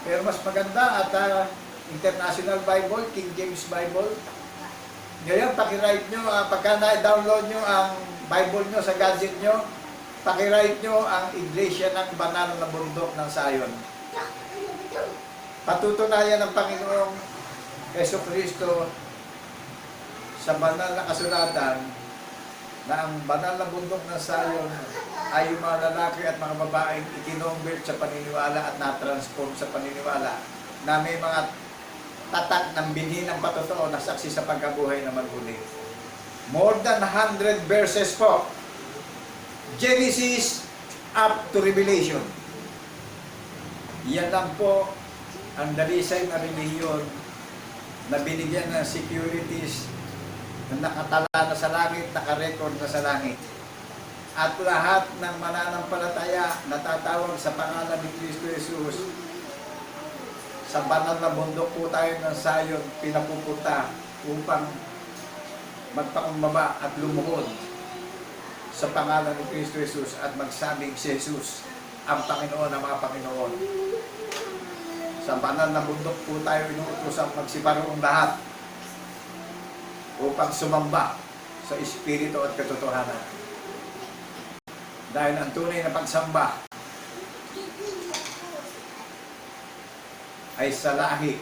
pero mas maganda at International Bible, King James Bible. Ngayon, paki-write nyo, pagka na-download nyo ang Bible nyo sa gadget nyo, paki-write nyo ang Iglesia ng Banal na Bundok ng Zion. Patutunayan ng Panginoong Jesucristo sa banal na kasulatan na ang banal na bundok ng Zion ay yung mga lalaki at mga babaeng ikinomvert sa paniniwala at na-transform sa paniniwala na may mga tatak ng binhi ng patotoo na saksi sa pagkabuhay na maguli. More than 100 verses po. Genesis up to Revelation. Yan lang po ang dalisay na relihiyon na binigyan ng securities na nakatala na sa langit, nakarecord na sa langit. At lahat ng mananampalataya natatawag sa pangalan ni Kristo Jesus. Sa banal na bundok po tayo ng Zion pinapupunta upang magpakumbaba at lumuhod sa pangalan ni Kristo Jesus at magsabing si Jesus ang Panginoon ng mga Panginoon. Sa banal na bundok po tayo inuutosang magsiparong lahat upang sumamba sa Espiritu at katotohanan. Dahil ang tunay na pagsamba ay sa lahi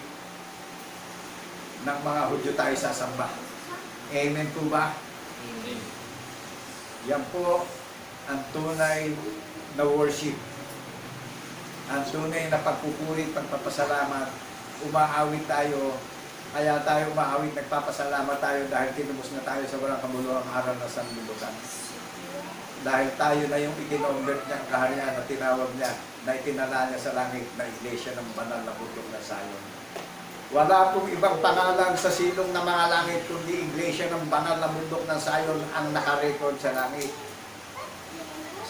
ng mga Hudyo tayo sasamba. Amen po ba? Amen. Yan po ang tunay na worship. Ang tunay na pagpupuri, pagpapasalamat. Umaawit tayo. Kaya tayo umaawit, nagpapasalamat tayo dahil tinubos na tayo sa walang kabuluhang aral na sanlibutan. Dahil tayo na yung ikinomvert niyang kaharian na tinawag niya, na itinala niya sa langit na iglesia ng banal na bundok na Zion. Wala pong ibang pangalan sa silong ng mga langit kundi iglesia ng banal na bundok ng Zion ang nakarecord sa langit.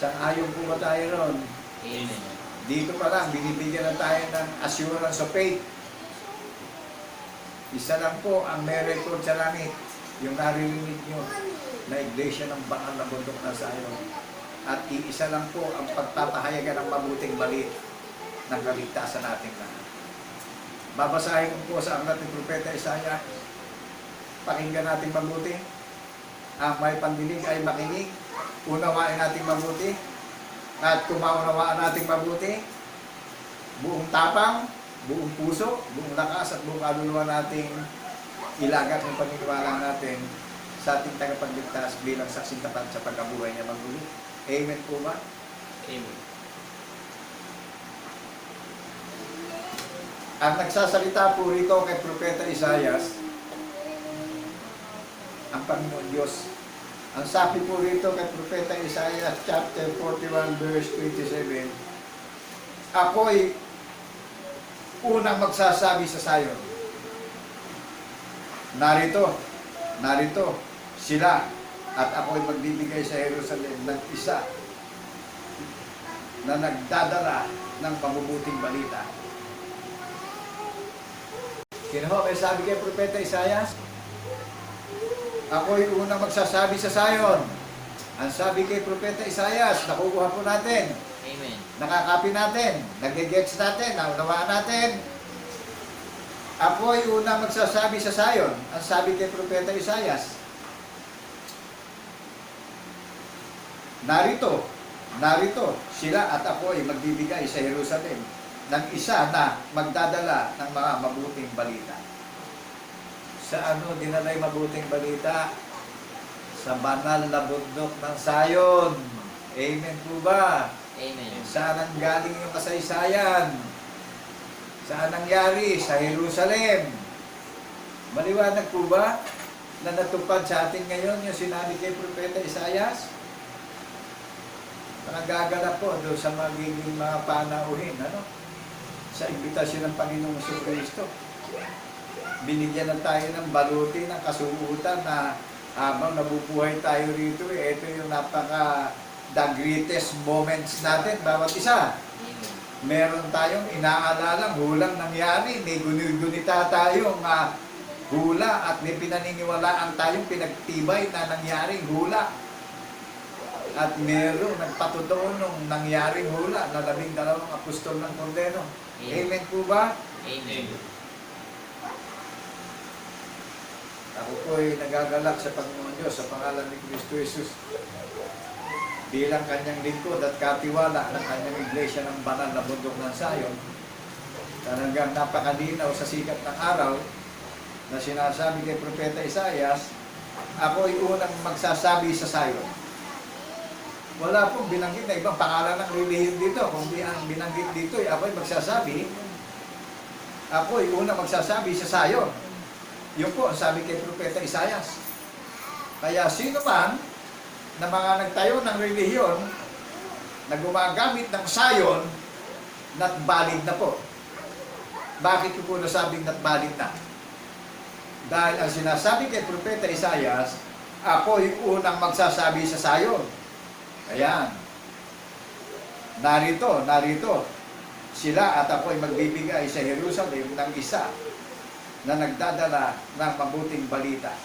Sang-ayon po ba tayo ron? Amen. Dito pa lang, binibigyan na tayo ng assurance of faith. Isa lang po ang may record sa langit, yung naririnig nyo na iglesia ng banal na bundok na Zion. At iisa lang po ang pagpapahayagan ng mabuting balit ng kaligtasan natin lahat. Babasahin ko po sa aklat ni Propeta Isaiah. Pakinggan natin mabuti. Ang may pandinig ay makinig. Unawain natin mabuti. At kung maunawaan natin mabuti, buong tapang, buong puso, buong lakas at buong kaluluwa nating ilagat ng paniniwala natin sa ating tagapagligtas bilang saksing tapat sa pagkabuhay niya maguli. Amen po ba? Amen. Ang nagsasalita po rito kay Propeta Isaiah, ang Panginoon Diyos. Ang sabi po rito kay Propeta Isaiah chapter 41 verse 27, ako'y unang magsasabi sa Zion. Narito sila at ako'y magbibigay sa Jerusalem ng isa na nagdadala ng mabubuting balita. Sino ho may sabi kay Propeta Isaiah? Ako'y unang magsasabi sa Zion. Ang sabi kay Propeta Isaiah, nakukuha po natin. Amen. Nakakapi natin, nagigets natin, naunawaan natin. Ako'y unang magsasabi sa Zion. Ang sabi kay Propeta Isaiah, narito sila at ako ay magbibigay sa Jerusalem ng isa na magdadala ng mga mabuting balita. Sa ano dinala yung mabuting balita? Sa banal na bundok ng Zion. Amen po ba? Amen. Saan ang galing yung kasaysayan? Saan nangyari? Sa Jerusalem. Maliwanag po ba na natupad sa atin ngayon yung sinabi kay Propeta Isaiah? Nagaganap po doon sa magiging mga panauhin, ano? Sa imbitasyon ng Panginoong Jesucristo. Binigyan na tayo ng baluti, ng kasuutan na habang nabubuhay tayo rito, ito yung the greatest moments natin, bawat isa. Amen. Meron tayong inaalalang hulang nangyari, may gunita tayong hula at may pinaniniwalaan tayong pinagtibay na nangyaring hula. At meron nagpatotoo nung nangyaring hula na 12 apostol ng Kordero. Amen po ba? Amen. Ako po ay nagagalak sa Panginoon Diyos sa pangalan ni Kristo Jesus bilang kanyang lingkod at katiwala ng kanyang iglesia ng banal na bundok ng Sayon. Talagang napakalinaw sa sikat ng araw na sinasabi kay Propeta Isaias, ako ay unang magsasabi sa Sayon. Wala pong binanggit na ibang pangalan ng relihiyon dito. Kung di ang binanggit dito, ako ay magsasabi, ako ay unang magsasabi sa Sayon. Yun po ang sabi kay Propeta Isaias. Kaya sino man na mga nagtayo ng relihiyon na gumagamit ng Sayon, not valid na po. Bakit ko po nasabing not valid na? Dahil ang sinasabi kay Propeta Isaias, ako yung unang magsasabi sa Sayon. Ayan. Narito sila at ako ay magbibigay sa Jerusalem ng isa na nagdadala ng mabuting balita.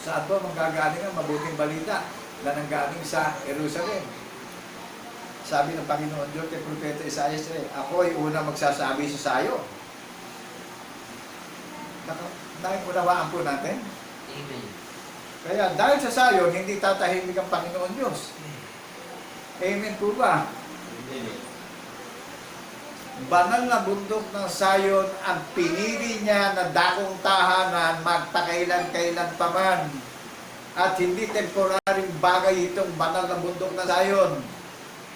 Saan po manggagaling ang mabuting balita na nanggaling sa Jerusalem? Sabi ng Panginoon Diyos kay Propeta Isaias, ako ay unang magsasabi sa sayo. Nakikunawaan po natin? Amen. Kaya dahil sa sayo, hindi tatahimik ang Panginoon Diyos. Amen po ba? Amen. Banal na bundok ng Sayon ang pinili niya na dakong tahanan magpakailan-kailan pa man. At hindi temporaryong bagay itong banal na bundok ng Sayon.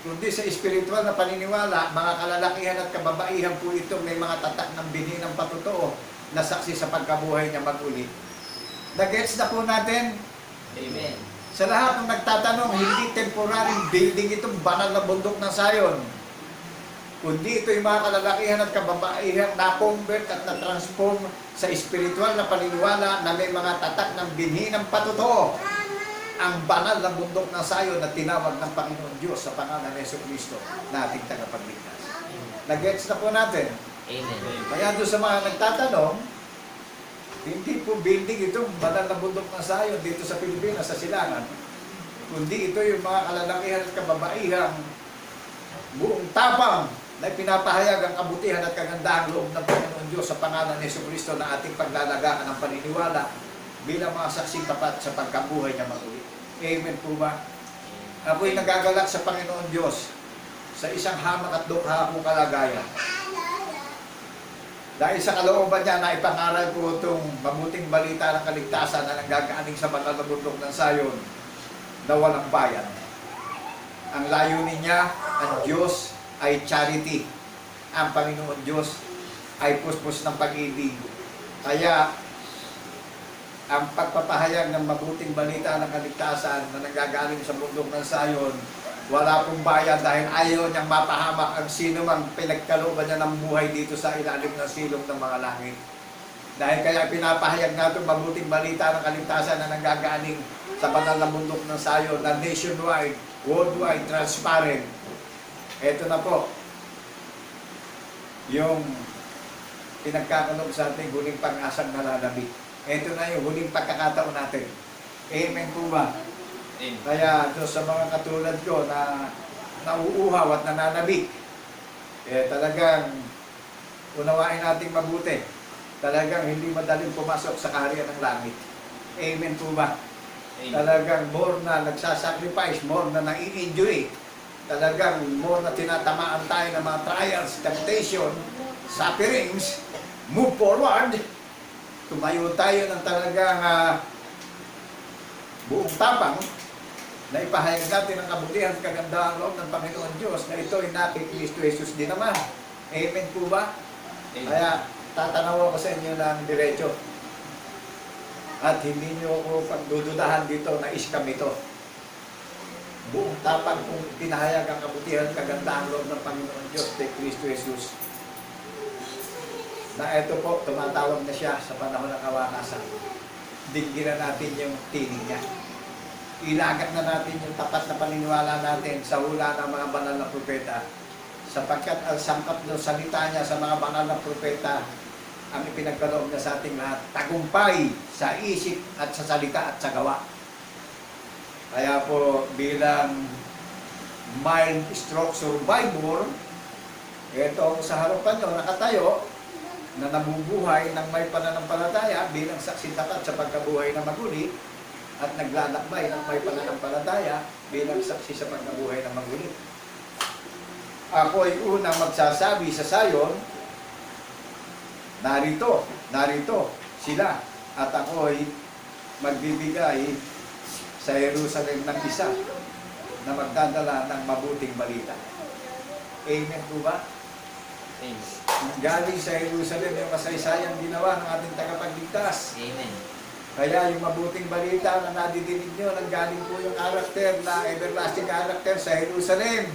Kundi sa espiritual na paniniwala, mga kalalakihan at kababaihan po ito may mga tatak ng binhi ng patotoo na saksi sa pagkabuhay niya mag-uli. Nag-gets na po natin? Amen. Sa lahat ng nagtatanong, hindi temporaryong building itong banal na bundok ng Sayon. Kundi ito yung mga kalalakihan at kababaihan na convert at na-transform sa espiritual na paniniwala na may mga tatak ng binhi ng patotoo. Ang banal na bundok ng Sayon na tinawag ng Panginoon Diyos sa pangalan ni Jesucristo na ating tagapagligtas. Nag-gets na po natin. Amen. Kaya doon sa mga nagtatanong, hindi po building itong banal na bundok ng Sayon dito sa Pilipinas, sa Silangan. Kundi ito yung mga kalalakihan at kababaihan buong tapang na pinapahayag ang kabutihan at kagandahang loob ng Panginoon Diyos sa pangalan ni Jesucristo na ating paglalagaan ng paniniwala bilang mga saksing tapat sa pagkabuhay niya mag-uli. Amen po ba? Ako'y nagagalak sa Panginoon Diyos sa isang hamak at dukha akong kalagayan. Dahil sa kalooban niya na ipangaral ko itong mabuting balita ng kaligtasan na nanggagaaning sa banal na bundok ng Sayon na walang bayan. Ang layunin niya, ang Diyos ay charity. Ang Panginoon Diyos ay puspos ng pag-ibig. Kaya, ang pagpapahayag ng mabuting balita ng kaligtasan na nanggagaling sa bundok ng Sayon, wala pong bayan dahil ayaw niyang mapahamak ang sino mang pinagkalooban niya ng buhay dito sa ilalim ng silong ng mga langit. Dahil kaya pinapahayag natin mabuting balita ng kaligtasan na nanggagaling sa banal na bundok ng Sayon na nationwide, worldwide, transparent. Ito na po, yung pinagkakalog sa ating huling pag-asang nalalabik. Ito na yung huling pagkakataon natin. Amen po ba? Amen. Kaya doon sa mga katulad ko na nauuhaw at nananabik, talagang unawain natin mabuti. Talagang hindi madaling pumasok sa kaharian ng langit. Amen po ba? Amen. Talagang more na nagsasacrifice, more na nai-injury. Talagang more na tinatamaan tayo ng mga trials, temptation, sufferings, move forward. Tumayo tayo ng talagang buong tapang na ipahayag natin ang kabutihan at kagandahang loob ng Panginoon Diyos na ito ay natin Kristo Jesus din naman. Amen po ba? Amen. Kaya tatanaw ako sa inyo ng diretso. At hindi nyo ako pagdududahan dito na iskam ito. Buong tapang kung pinahayag ang kabutihan at kagandahang loob ng Panginoon Diyos kay Kristo Jesus. Na ito po, tumatawag na siya sa panahon ng kawakasan. Digdiran natin yung tinig niya. Ilagat na natin yung tapat na paniniwala natin sa hula ng mga banal na propeta. Sapagkat ang sangkap ng salita niya sa mga banal na propeta ang ipinagkaloob niya sa ating lahat. Tagumpay sa isip at sa salita at sa gawa. Kaya po bilang mild stroke survivor, ito sa harapan nyo, nakatayo, na nabubuhay ng may pananampalataya bilang saksi tapat sa pagkabuhay na maguli at naglalakbay ng may pananampalataya bilang saksi sa pagkabuhay na maguli. Ako ay unang magsasabi sa Zion, narito sila, at ako ay magbibigay sa Jerusalem ng isa na magdadala ng mabuting balita. Amen po ba? Amen. Galing sa Jerusalem yung kasaysayang ginawa ng ating tagapagligtas. Amen. Kaya yung mabuting balita na nadidinig nyo, nanggaling po yung karakter na everlasting karakter sa Jerusalem.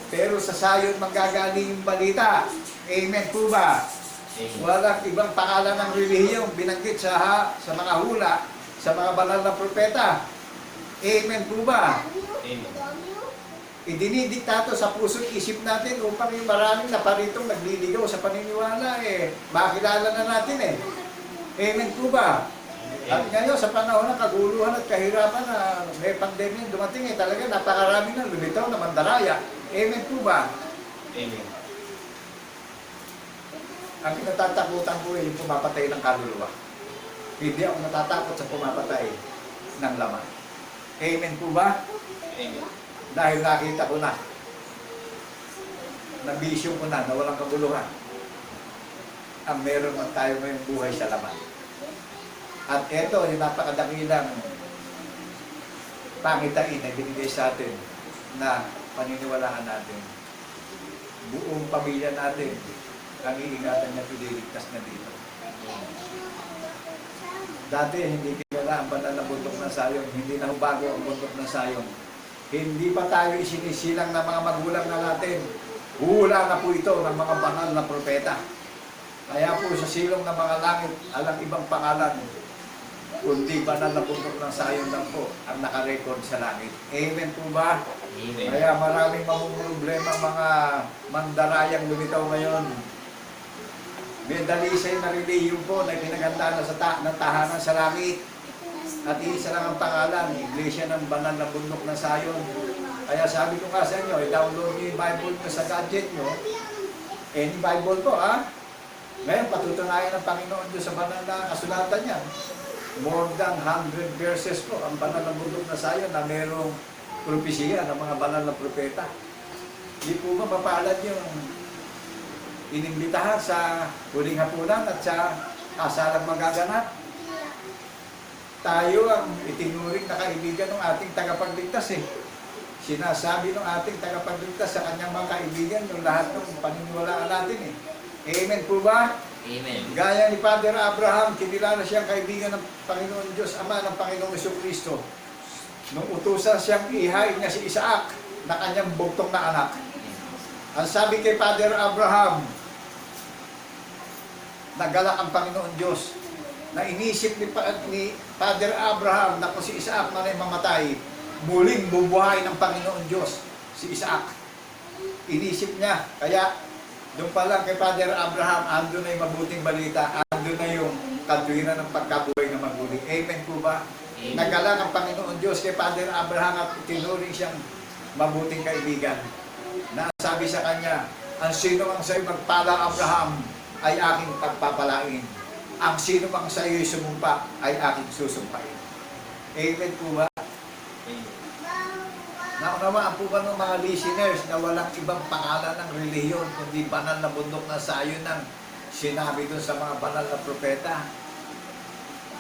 Pero sa Zion manggagaling yung balita. Amen po ba? Amen. Walang ibang pangalan ng relihiyong binanggit sa mga hula, sa mga banal na propeta. Amen po ba? Amen. Idinidiktato sa puso't isip natin upang yung maraming na paritong nagliligaw sa paniniwala, makilala na natin Amen po ba? At ngayon, sa panahon ng kaguluhan at kahirapan na may pandemya dumating, talaga napakarami na lumitaw na mandaraya. Amen po ba? Amen. Ang kinatatakutan ko yung pumapatay ng kaluluwa. Hindi ako natatakot sa pumapatay ng laman. Amen po ba? Amen. Dahil nakita ko na, nabisyo ko na walang kabuluhan. Ang meron man tayo ngayong buhay sa laman. At ito, yung napakadakilang pangitain na binigay sa atin na paniniwalaan natin. Buong pamilya natin ang iingatan niya pililigtas na dito. Dati hindi kilala ang banal na bundok ng Zion, hindi na bago ang bundok ng Zion. Hindi pa tayo isinisilang ng mga magulang na natin. Hula na po ito ng mga banal na propeta. Kaya po sa silong ng mga langit, alang ibang pangalan, kundi banal na bundok ng Zion lang po ang nakarecord sa langit. Amen po ba? Amen. Kaya maraming mamumroblema mga mandarayang lumitaw ngayon. May dalisay na reliyong po na pinaganda na sa tahanan sa langit. At isa lang ang pangalan, Iglesia ng Banal na Bundok ng Zion. Kaya sabi ko nga sa inyo, i-download nyo yung Bible nyo sa gadget nyo. Any Bible po, Ngayon, patutunayan ng Panginoon Diyos sa banal na kasulatan niya. More than 100 verses po ang Banal na Bundok ng Zion na merong propesiya ng mga banal na propeta. Di po ba mapalad yung inimbitahan sa huling hapunan at sa kasalang magaganap? Tayo ang itinuring na kaibigan ng ating tagapagligtas Sinasabi ng ating tagapagligtas sa kanyang mga kaibigan yung lahat ng paniniwalaan natin Amen po ba? Amen. Gaya ni Father Abraham, kinilala siyang kaibigan ng Panginoon Diyos, Ama ng Panginoong Jesucristo. Nung utusan siyang ihain niya si Isaac na kanyang bugtong na anak. Ang sabi kay Father Abraham, nagalak ang Panginoon Diyos na inisip ni Father Abraham na kung si Isaac na mamatay, muling bubuhay ng Panginoon Diyos si Isaac. Inisip niya. Kaya doon pa lang kay Father Abraham, ando na yung mabuting balita, ando na yung kadwiran ng pagkabuhay na maguli. Amen po ba? Amen. Nagalang ang Panginoon Diyos kay Father Abraham at tinuring siyang mabuting kaibigan. Na sabi sa kanya, ang sino ang sa'yo magpala Abraham ay aking pagpapalain. Ang sino mang sa iyo'y sumumpa ay aking susumpain. Amen po ba? Amen. Naunawaan po ba ng mga listeners na walang ibang pangalan ng relihiyon kundi banal na bundok na Zion ng sinabi doon sa mga banal na propeta?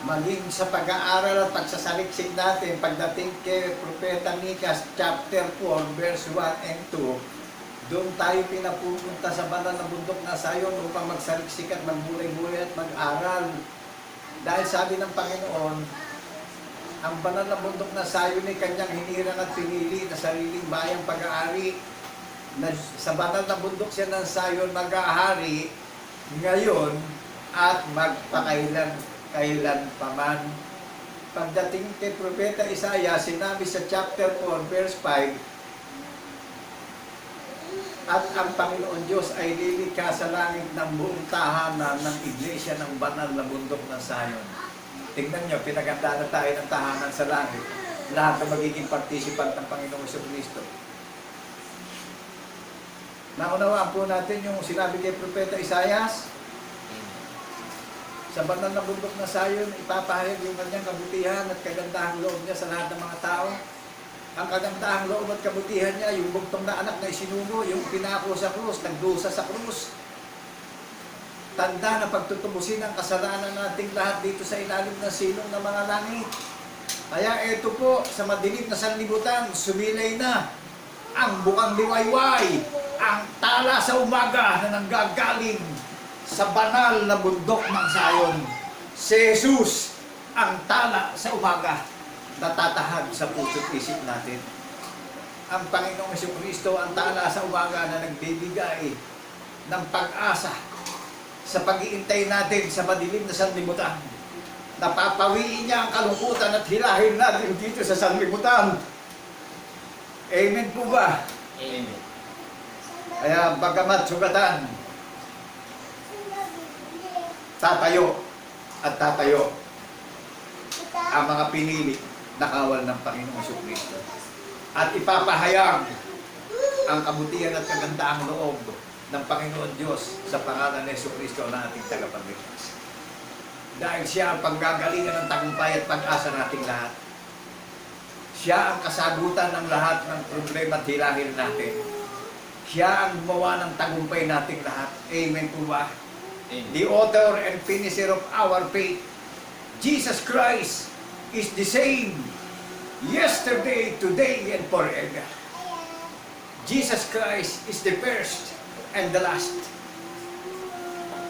Maging sa pag-aaral at pagsasaliksik natin pagdating kay Propeta Micah chapter 4 verse 1 and 2, doon tayo pinapupunta sa banal na bundok na Zion upang magsaliksik at magbuhay-buhay at mag-aral. Dahil sabi ng Panginoon, ang banal na bundok na Zion ay kanyang hinirang at pinili na sariling bayang pag-aari. Sa banal na bundok siya ng Zion mag-aahari ngayon at magpakailan paman. Pagdating kay Propeta Isaiah, sinabi sa chapter 4 verse 5, At ang Panginoon Diyos ay lilikha sa langit ng buong tahanan ng iglesia ng banal na bundok ng Zion. Tingnan nyo, pinaganda na tayo ng tahanan sa langit. Lahat na magiging participant ng Panginoong Kristo. Naunawaan po natin yung sinabi kay Propeta Isaias. Sa banal na bundok na Zion, ipapahayag yung kanyang kabutihan at kagandahang loob niya sa lahat ng mga tao. Ang kagandahang loob at kabutihan niya, yung bugtong na anak na isinuno, yung pinako sa krus, nagdusa sa krus. Tanda na pagtutubusin ang kasalanan nating lahat dito sa ilalim ng silong ng mga langit. Kaya ito po, sa madilim na sanlibutan, sumilay na ang bukang liwayway, ang tala sa umaga na nanggagaling sa banal na bundok ng Zion. Si Jesus ang tala sa umaga na tatahag sa puso't isip natin. Ang Panginoong Kristo ang tala sa umaga na nagbibigay ng pag-asa sa pag-iintay natin sa madilim na sanlibutan. Napapawiin niya ang kalungkutan at hilahin natin dito sa sanlibutan. Amen po ba? Amen. Kaya bagamat sugatan, tatayo at tatayo ang mga pinili na kawal ng Panginoong Kristo. At ipapahayag ang kabutihan at kagandahang loob ng Panginoon Diyos sa pangalan ni Kristo na ating tagapagligtas. Dahil siya ang panggagalingan ng tagumpay at pag-asa nating lahat. Siya ang kasagutan ng lahat ng problema at hilahil natin. Siya ang gumawa ng tagumpay nating lahat. Amen po ba? Amen. The author and finisher of our faith, Jesus Christ, is the same yesterday, today, and forever. Jesus Christ is the first and the last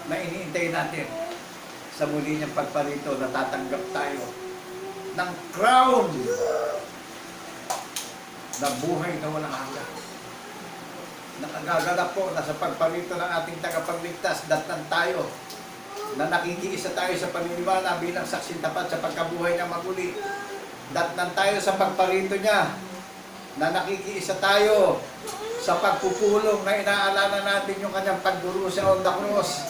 na iniintay natin. Sa muli niyang pagparito, natatanggap tayo ng crown na buhay na walang hanggan. Nakagaganap po na sa pagparito ng ating tagapagligtas, datnan tayo na nakikiisa tayo sa paniniwala bilang saksing tapat sa pagkabuhay niya maguli. Datnan tayo sa pagparito niya na nakikiisa tayo sa pagpupulong na inaalala natin yung kanyang pagdurusa on the cross.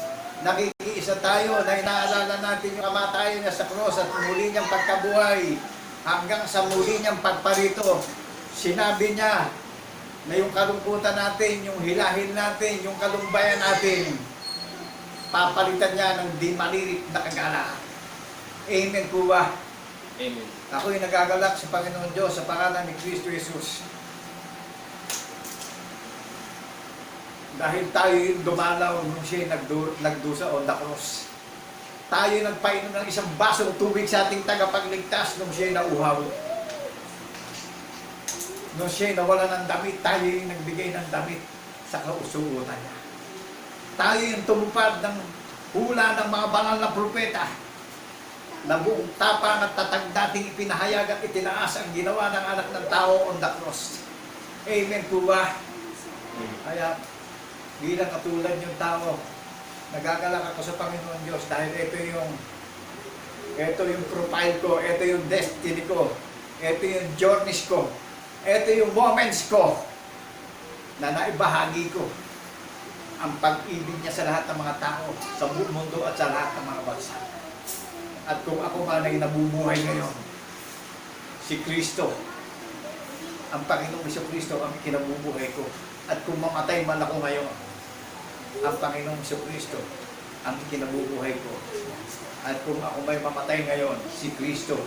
Nakikiisa tayo na inaalala natin yung kamatayan niya sa cross at muli niyang pagkabuhay hanggang sa muli niyang pagparito. Sinabi niya na yung kalungkutan natin, yung hilahin natin, yung kalumbayan natin, papalitan niya ng di malirik na kagalakan. Amen po ba? Amen. Ako'y nagagalak sa Panginoon Diyos sa pangalan ni Kristo Jesus. Dahil tayo yung dumalaw nung siya nagdusa on the cross. Tayo nagpainom ng isang basong tubig sa ating tagapagligtas nung siya nauhaw. Nung siya nawala ng damit, tayo yung nagbigay ng damit sa kausugutan niya. Tayo yung tumupad ng hula ng mga banal na propeta na buong tapang at tatag dating ipinahayag at itinaas ang ginawa ng anak ng tao on the cross. Amen po ba? Kaya bilang katulad yung tao, nagagalak ako sa Panginoon Diyos dahil ito yung profile ko, ito yung destiny ko, ito yung journeys ko, ito yung moments ko na naibahagi ko ang pag-ibig niya sa lahat ng mga tao, sa buong mundo at sa lahat ng mga bansa. At kung ako man ay nabubuhay ngayon, si Kristo, ang Panginoong Kristo ang kinabubuhay ko. At kung mamatay man ako ngayon, ang Panginoong Kristo ang kinabubuhay ko. At kung ako may mamatay ngayon, si Kristo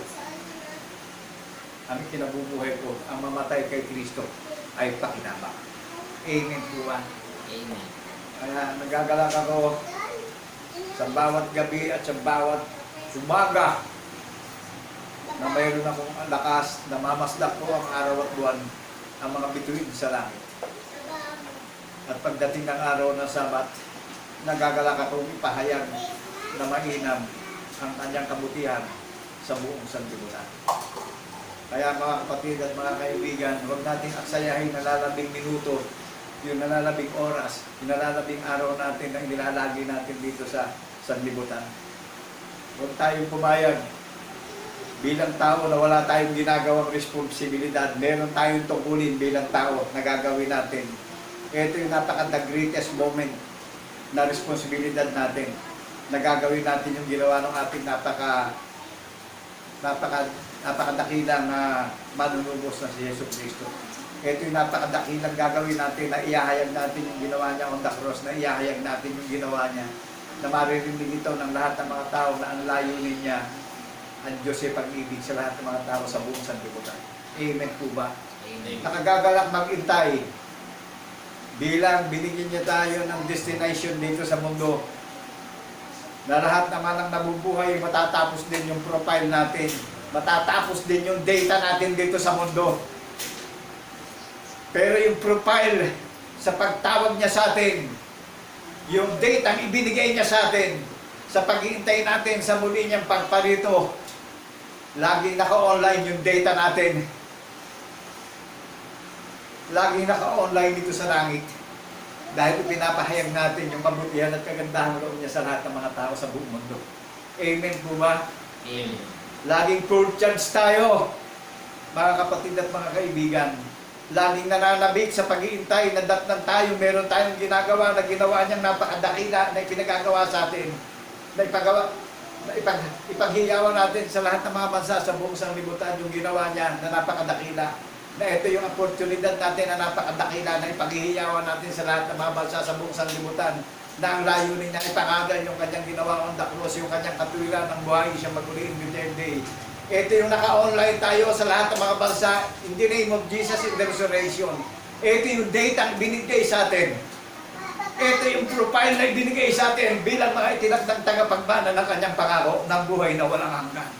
ang kinabubuhay ko. Ang mamatay kay Kristo ay pakinabang. Amen po ba? Amen. Kaya nagagalak ako sa bawat gabi at sa bawat umaga na mayroon akong lakas na mamasdak ko ang araw at buwan ang mga bituin sa langit. At pagdating ng araw ng Sabat, nagagalak akong ipahayag na mainam ang kanyang kabutihan sa buong sanlibutan. Kaya mga kapatid at mga kaibigan, huwag natin aksayahin na lalabing minuto, yung nalalabing oras, yung nalalabing araw natin na inilalagi natin dito sa sanlibutan. Huwag tayong pumayag bilang tao na wala tayong ginagawang responsibilidad. Meron tayong tungkulin bilang tao na gagawin natin Ito yung the greatest moment na responsibilidad natin. Nagagawin natin yung ginawa ng ating napakadakilang manunubos na si Yesu Cristo. Ito yung napakadakilang gagawin natin na iahayag natin yung ginawa niya on the cross, na iahayag natin yung ginawa niya, na maririnig ito ng lahat ng mga tao na ang layunin niya, ang Diyos ay pag-ibig sa lahat ng mga tao sa buong sanlibutan. Amen po ba? Amen. Nakagagalak mag-intay bilang binigyan niya tayo ng destination dito sa mundo, na lahat naman ng nabubuhay, matatapos din yung profile natin, matatapos din yung data natin dito sa mundo. Pero yung profile sa pagtawag niya sa atin, yung data ang ibinigay niya sa atin, sa pag-iintay natin sa muli niyang pagparito, laging naka-online yung data natin. Laging naka-online dito sa langit. Dahil pinapahayag natin yung kabutihan at kagandahan loob niya sa lahat ng mga tao sa buong mundo. Amen po ba? Amen. Laging full charge tayo, mga kapatid at mga kaibigan. Laging nananabik sa pag-iintay na datnan tayo, meron tayong ginagawa na ginawa niyang napakadakila na ipinagagawa sa atin. Na ipaghiyawan natin sa lahat ng mga bansa sa buong sanlibutan yung ginawa niya na napakadakila. Na ito yung oportunidad natin na napakadakila na ipaghihiyawan natin sa lahat ng mga bansa sa buong sanlibutan, na ang layunin niya ipangalan yung kanyang ginawa on the cross, yung kanyang katuwiran ng buhay siya maguli in the third day. Ito yung naka-online tayo sa lahat ng mga bansa in the name of Jesus in the resurrection. Ito yung date ang binigay sa atin. Ito yung profile na ibinigay sa atin bilang mga itinagdang tagapagmana ng kanyang pangako ng buhay na walang hanggan.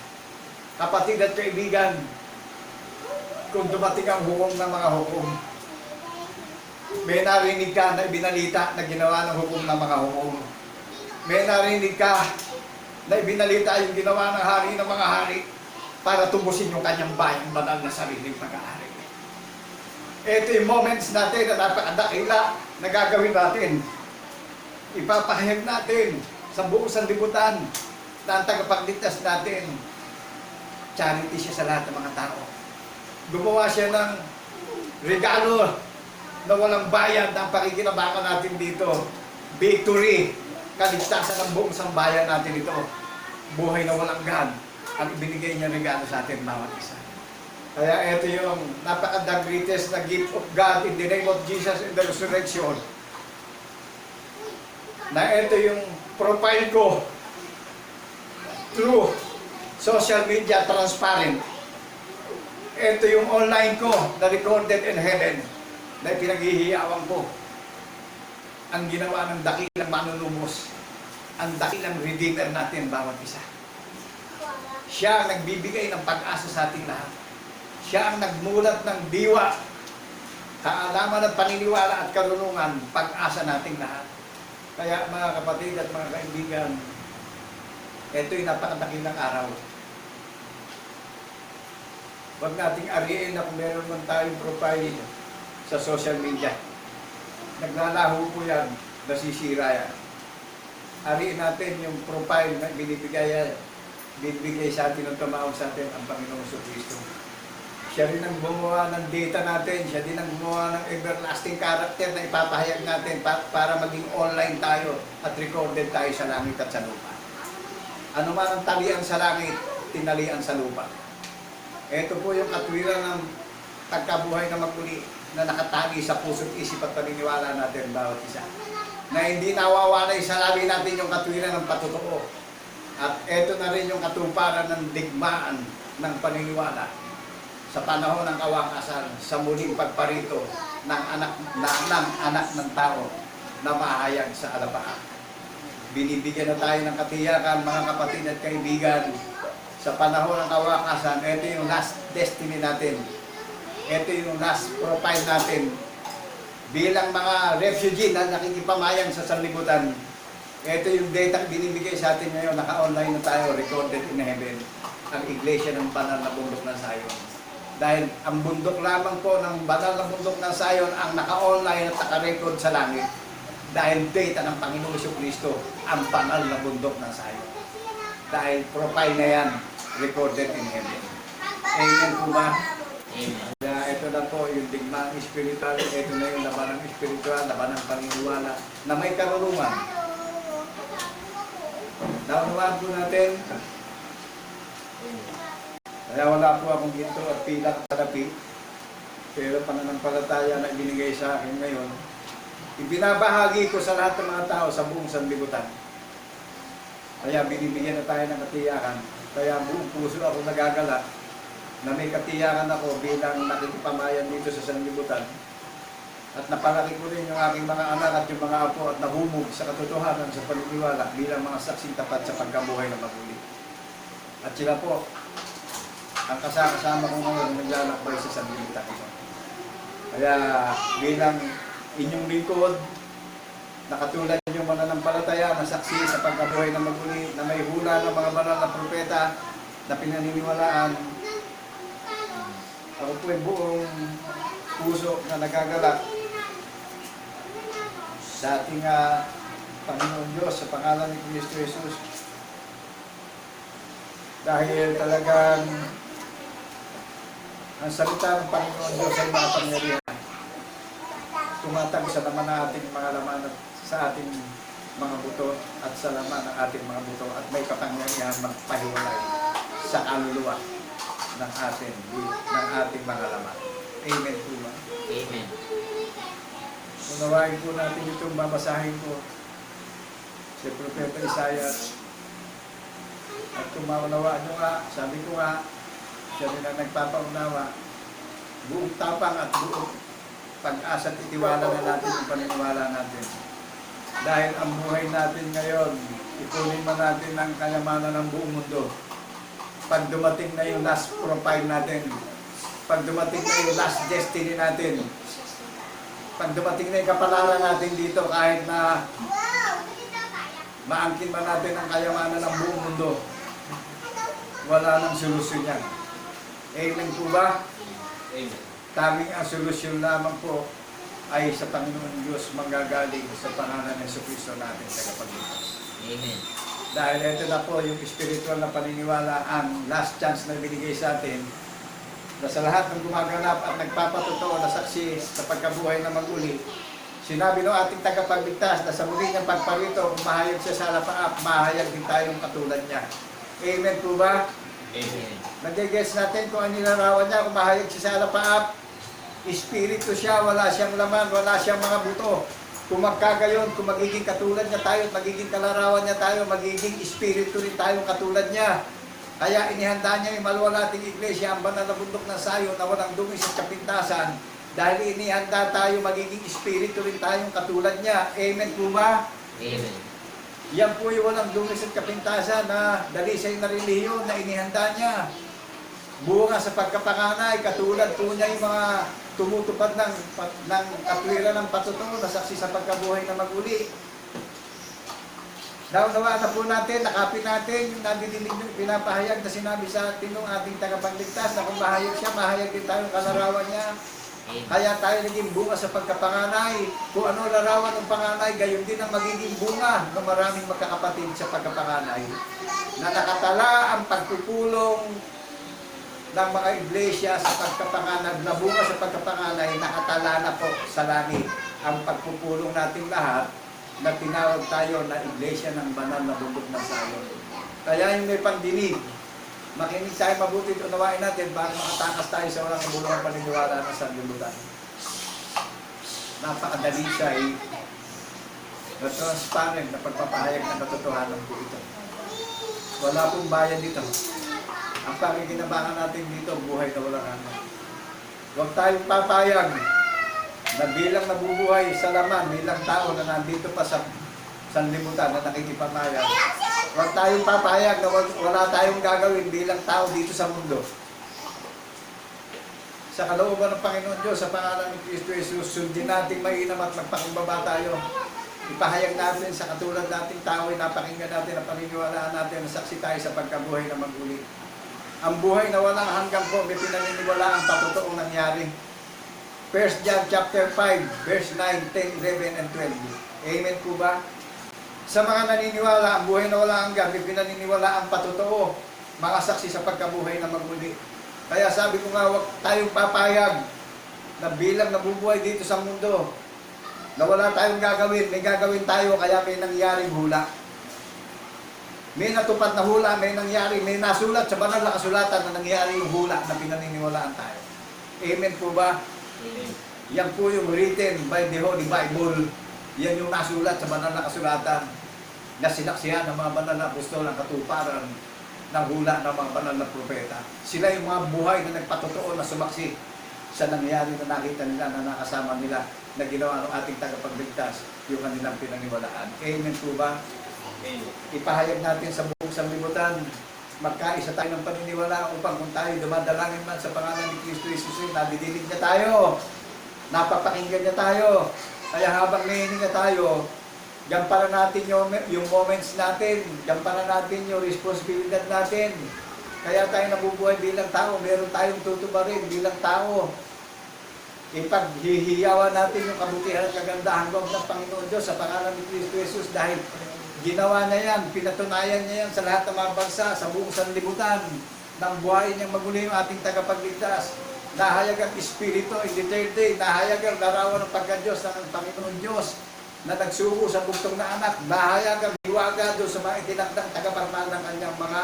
Kapatid at kaibigan, kung dumating ang hukom ng mga hukom, may narinig ka na ibinalita na ginawa ng hukom ng mga hukom. May narinig ka na ibinalita yung ginawa ng hari ng mga hari para tubusin yung kanyang bayang banal na sariling pag-aari. Ito yung moments natin na napakadakila na gagawin natin. Ipapahayag natin sa buong sanlibutan na ang tagapagligtas natin, charity siya sa lahat ng mga tao. Gumawa siya ng regalo na walang bayad ng pakikinabangan natin dito. Victory, kaligtasan ng buong sambayan natin ito. Buhay na walang gan ang ibinigay niya regalo sa atin bawat isa. Kaya ito yung napaka-the greatest na gift of God in the name of Jesus in the resurrection. Na ito yung profile ko through social media, transparent. Ito yung online ko na recorded in heaven na pinaghihiyawan ko. Ang ginawa ng dakilang manunubos, ang dakilang redeemer natin bawat isa. Siya ang nagbibigay ng pag-asa sa ating lahat. Siya ang nagmulat ng diwa, kaalaman at paniniwala at karunungan, pag-asa nating lahat. Kaya mga kapatid at mga kaibigan, ito yung napakadakilang araw. Huwag nating ariin na kung meron man tayong profile sa social media. Naglalaho po yan, nasisira yan. Ariin natin yung profile na binibigay sa atin ng tumawag sa atin ang Panginoong Kristo. Siya rin ang gumawa ng data natin, siya din ang gumawa ng everlasting character na ipapahayag natin para maging online tayo at recorded tayo sa langit at sa lupa. Ano man ang talian sa langit, tinalian sa lupa. Ito po yung katwiran ng pagkabuhay na magmuli na nakatagi sa puso't isip at paniniwala natin bawat isa. Na hindi nawawalay sa labi natin yung katwiran ng patutuo. At ito na rin yung katuparan ng digmaan ng paniniwala sa panahon ng kawakasan, sa muling pagparito ng anak ng tao na mahayag sa alabahan. Binibigyan na tayo ng katiyakan, mga kapatid at kaibigan, sa panahon ng kawakasan. Ito yung last destiny natin. Ito yung last profile natin. Bilang mga refugee na nakikipamayang sa sanlibutan, ito yung data binibigay sa atin ngayon. Naka-online na tayo, recorded in heaven. Ang iglesia ng banal na bundok ng Zion. Dahil ang bundok lamang po ng banal na bundok ng Zion ang naka-online at naka-record sa langit. Dahil data ng Panginoong Kristo ang banal na bundok ng Zion. Dahil profile na yan, recorded in heaven. Amen po ba? Amen. Kaya ito ito na po yung digmaang espiritual, ito na yung labanang espiritual, labanang paniniwala na may karunungan. Naunawaan po natin, kaya wala po akong ginto at pilak tarapi, pero pananampalataya na binigay sa akin ngayon, ibinabahagi ko sa lahat ng mga tao sa buong sanlibutan. Kaya binibigyan na tayo ng katiyakan. Kaya buong puso ako nagagala na may katiyakan ako bilang nakikipamayan dito sa sanlibutan. At napalaki ko rin yung aking mga anak at yung mga apo at nahumog sa katotohanan sa paniniwala bilang mga saksing tapat sa pagkabuhay na maguli. At sila po, ang kasama ko ngayon naglalakbay sa sanlibutan ito. Kaya bilang inyong lingkod, nakatulad yung mananampalataya na saksi sa pagkabuhay na maguli, na may hula ng mga banal na propeta na pinaniniwalaan. Ako po ay buong puso na nagagalak sa ating Panginoon Diyos sa pangalan ni Kristo Jesus. Dahil talagang ang salita ng Panginoon Diyos ay makapangyarihan. Tumatag sa laman ng ating mga laman at sa ating mga buto at sa laman ng ating mga buto at may kapangyarihan magpahiwalay sa kaluluwa ng ating mga laman. Amen po ba? Amen. Unawain po natin itong babasahin ko si Propeta Isaiah. At kung maunawaan nyo nga, sabi ko nga, siya rin ang nagpapaunawa, buong tapang at buong pag-asa at itiwala na natin yung paniniwala natin. Dahil ang buhay natin ngayon, ipunin man natin ang kayamanan ng buong mundo. Pag dumating na yung last profile natin, pag dumating na yung last destiny natin, pag dumating na yung kapalaran natin dito, kahit na maangkin man natin ang kayamanan ng buong mundo, wala nang solusyon yan. Amen po ba? Amen. Tanging ang solusyon lamang po ay sa Panginoon Diyos manggagaling sa pangalan ng Jesucristo natin tagapagligtas. Amen. Dahil ito na po yung spiritual na paniniwala, ang last chance na binigay sa atin, na sa lahat ng gumaganap at nagpapatotoo na saksi sa pagkabuhay na maguli, sinabi ng ating tagapagligtas na sa muli niyang pagparito, kung mahayag siya sa halapaap, mahayag din tayong katulad niya. Amen po ba? Amen. Nag-guess natin kung ano nilarawan niya, kung mahayag siya sa halapaap, espiritu siya, wala siyang laman, wala siyang mga buto. Kung magkagayon, kung magiging katulad niya tayo, magiging kalarawan niya tayo, magiging espiritu rin tayo katulad niya. Kaya inihanda niya yung maluwalating iglesia, ang banal na bundok ng sayo na walang dungis at kapintasan. Dahil inihanda tayo, magiging espiritu rin tayong katulad niya. Amen po ba? Amen. Yan po yung walang dungis at kapintasan na dalisay na relihiyon na inihanda niya. Bunga sa pagkapanganay, katulad po niya yung mga tumutupad ng katwiran ng patutungo na saksi sa pagkabuhay na maguli. Naunawaan na po natin, nakapit natin yung nadidinig yung pinapahayag na sinabi sa atin ng ating tagapagligtas na kung mahayag siya, mahayag din tayong kalarawan niya. Kaya tayo naging bunga sa pagkapanganay. Kung ano larawan ng panganay, gayon din ang magiging bunga ng maraming magkakapatid sa pagkapanganay. Na nakatala ang pagpupulong ng mga iglesia sa pagkapanganay, na bunga sa pagkapanganay, nakatala na po sa langit ang pagpupulong natin lahat na tinawag tayo na iglesia ng banal na bundok ng sayon. Kaya yung may pandinig, makinig tayo mabuti at unawain natin para makatakas tayo sa walang kabulungan paniniwala ng sanlibutan. Napakadali siya na transparent na pagpapahayag ng katotohanan po ito. Wala pong bayan dito. Ang pakikinabangan natin dito, buhay na walang hanggan. Huwag tayong papayag na bilang nabubuhay sa laman, bilang tao na nandito pa sa sanlibutan na nakikipamaya. Huwag tayong papayag na wala tayong gagawin bilang tao dito sa mundo. Sa kalooban ng Panginoon Diyos, sa pangalan ni Kristo Jesus, sundin natin mainam at magpakumbaba tayo. Ipahayag natin sa katulad nating tao, napakinggan natin ang paniniwalaan natin na saksi tayo sa pagkabuhay na maguli. Ang buhay na walang hanggang po, may pinaniniwalaan patotoong nangyari. 1 John chapter 5, verse 9, 10, 11, and 12. Amen po ba? Sa mga naniniwala, ang buhay na walang hanggan, may pinaniniwalaan patotoo, mga saksi sa pagkabuhay na maguli. Kaya sabi ko nga, huwag tayong papayag na bilang nabubuhay dito sa mundo, na wala tayong gagawin, may gagawin tayo, kaya may nangyaring hula. May natupad na hula, may nangyari, may nasulat sa banal na kasulatan na nangyari yung hula na pinaniniwalaan tayo. Amen po ba? Amen. Yan po yung written by the Holy Bible. Yan yung nasulat sa banal na kasulatan na sinaksihan ng mga banal na apostol ang katuparan ng hula ng mga banal na propeta. Sila yung mga buhay na nagpatotoo na sumaksi sa nangyari na nakita nila, na nakasama nila, na ginawa ng ating tagapagligtas yung kanilang pinaniwalaan. Amen po ba? Ipahayag natin sa buong sanlibutan, magkaisa tayo ng paniniwala upang kung tayo dumadalangin man sa pangalan ni Kristo Jesus, nadidinig niya tayo, napapakinggan niya tayo. Kaya habang nahihinig na tayo, gampanan natin yung moments natin, gampanan natin yung responsibilidad natin. Kaya tayo nabubuhay bilang tao, meron tayong tutubarin bilang tao. Ipaghihiyawan natin yung kabutihan at kagandahan ng Panginoon Diyos sa pangalan ni Kristo Jesus, dahil ginawa niya yan, pinatunayan niya yan sa lahat ng mga bansa, sa buong sanlibutan, ng buhay niyang maguli yung ating tagapagligtas. Nahayag ang Espiritu in the third day, nahayag ang larawan ng pagka-Diyos ng Panginoon Diyos na nagsuko sa bugtong na anak, nahayag ang hiwaga doon sa mga itinakdang tagapagmana ng kanyang mga,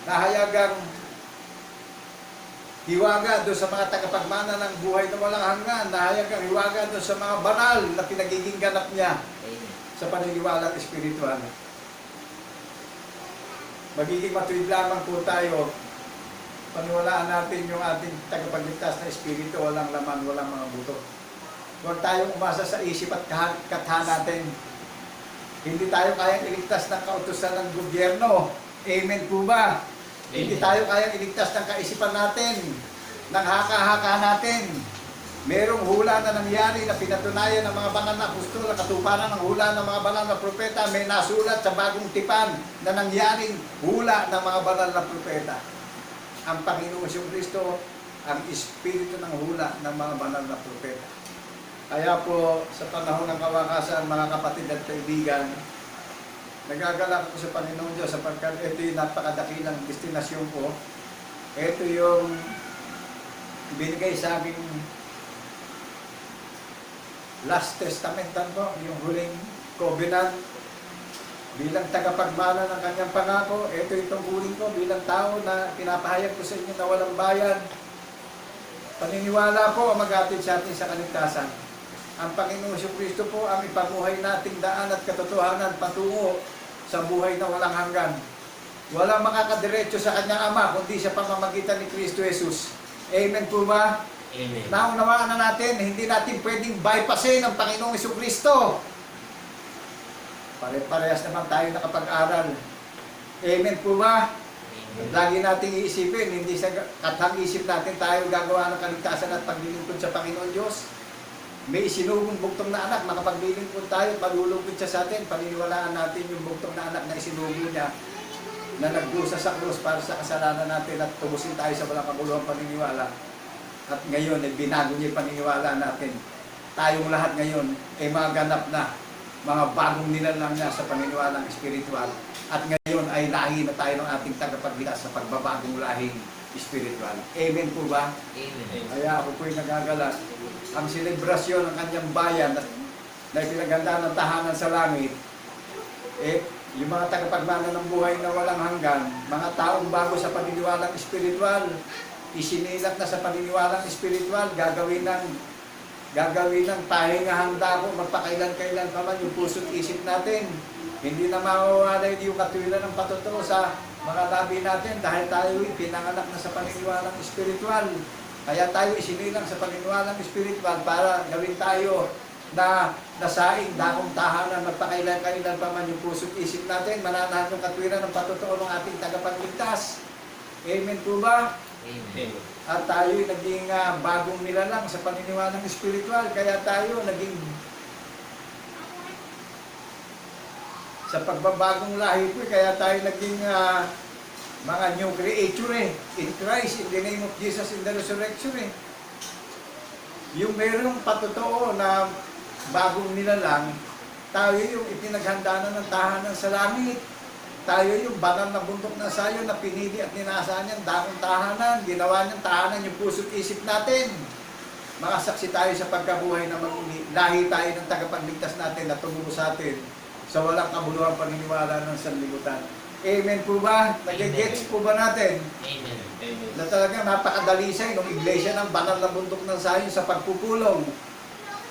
nahayag ang hiwaga doon sa mga tagapagmana ng buhay na walang hanggan, nahayag ang hiwaga doon sa mga banal na pinagiging ganap niya sa paniniwalang espiritual. Magiging matuwid lamang po tayo, paniwalaan natin yung ating tagapagligtas na espiritu, walang laman, walang mga buto. Huwag tayong umasa sa isip at katha natin. Hindi tayo kayang iligtas ng kautusan ng gobyerno. Amen po ba? Amen. Hindi tayo kayang iligtas ng kaisipan natin, ng haka-haka natin. Merong hula na nangyari na pinatunayan ng mga banal na apostol, na katuparan ng hula ng mga banal na propeta. May nasulat sa bagong tipan na nangyaring hula ng mga banal na propeta. Ang Panginoong Kristo, ang espiritu ng hula ng mga banal na propeta. Kaya po, sa panahon ng kawakasan, mga kapatid at kaibigan, nagagalak ako sa Panginoon Diyos sapagkat ito yung napakadakilang destinasyon ko. Ito yung binigay sa aking last testamentan ko, yung huling covenant. Bilang tagapagmana ng kanyang pangako, ito itong huling ko bilang tao na pinapahayag ko sa inyo na walang bayad. Paniniwala po ang mag-atid sa atin sa kaligtasan. Ang Panginoong Kristo po ang ipamuhay nating daan at katotohanan patungo sa buhay na walang hanggan. Walang makakadiretso sa kanyang Ama kundi sa pamamagitan ni Kristo Jesus. Amen po ba? Amen. Naunawaan na natin, hindi natin pwedeng bypassin ang Panginoong Kristo. Pare-parehas naman tayo nakapag-aral. Amen po ba? Lagi nating iisipin, hindi sa kathang isip natin tayo gagawa ng kaligtasan at paglilingkod sa Panginoon Diyos. May isinugong bugtong na anak, makapaglilingkod tayo, palulugod siya sa atin, paniniwalaan natin yung bugtong na anak na isinugo niya, na nagdusa sa krus para sa kasalanan natin at tubusin tayo sa walang kabuluhang paniniwala. At ngayon, binago niya yung paniniwala natin. Tayong lahat ngayon ay mga ganap na, mga bagong nilalang niya sa paniniwalang espiritual. At ngayon ay lahi na tayo ng ating tagapagligtas sa pagbabagong lahing espiritual. Amen po ba? Amen. Kaya ako po'y nagagalak. Ang selebrasyon ng kanyang bayan na pinaganda ng tahanan sa langit, yung mga tagapagmana ng buhay na walang hanggan, mga taong bago sa paniniwalang espiritual, isinilak na sa paniniwalang espiritual, gagawin ng tayong handa ko magpakailan-kailan pa man yung puso't isip natin. Hindi na mawawala yung katuwiran ng patotoo sa mga labi natin dahil tayo pinanganak na sa paniniwalang espiritual. Kaya tayo isinilang sa paniniwalang espiritual para gawin tayo na nasaing dakong tahanan, magpakailan-kailan pa man yung puso't isip natin, mananahan yung katwiran ng patotoo ng ating tagapagligtas. Amen po ba? Amen. At tayo'y naging bagong nilalang sa paniniwalang espiritual, kaya tayo naging sa pagbabagong lahi po, kaya tayo naging mga new creature in Christ, in the name of Jesus, in the resurrection Yung mayroong patotoo na bagong nilalang, tayo yung ipinaghanda na ng tahanan sa langit. Tayo yung banal na bundok na sayo na pinili at ninasaan niyang dakong tahanan. Ginawa niyang tahanan yung puso't isip natin. Makasaksi tayo sa pagkabuhay na maguli. Lahi tayo ng tagapagligtas natin na tumulo sa atin sa walang kabuluhang paniniwala ng sanlibutan. Amen po ba? Nag-gets po ba natin? Amen. Amen. Na talagang napakadalisay ng iglesia ng banal na bundok ng Zion sa pagpupulong.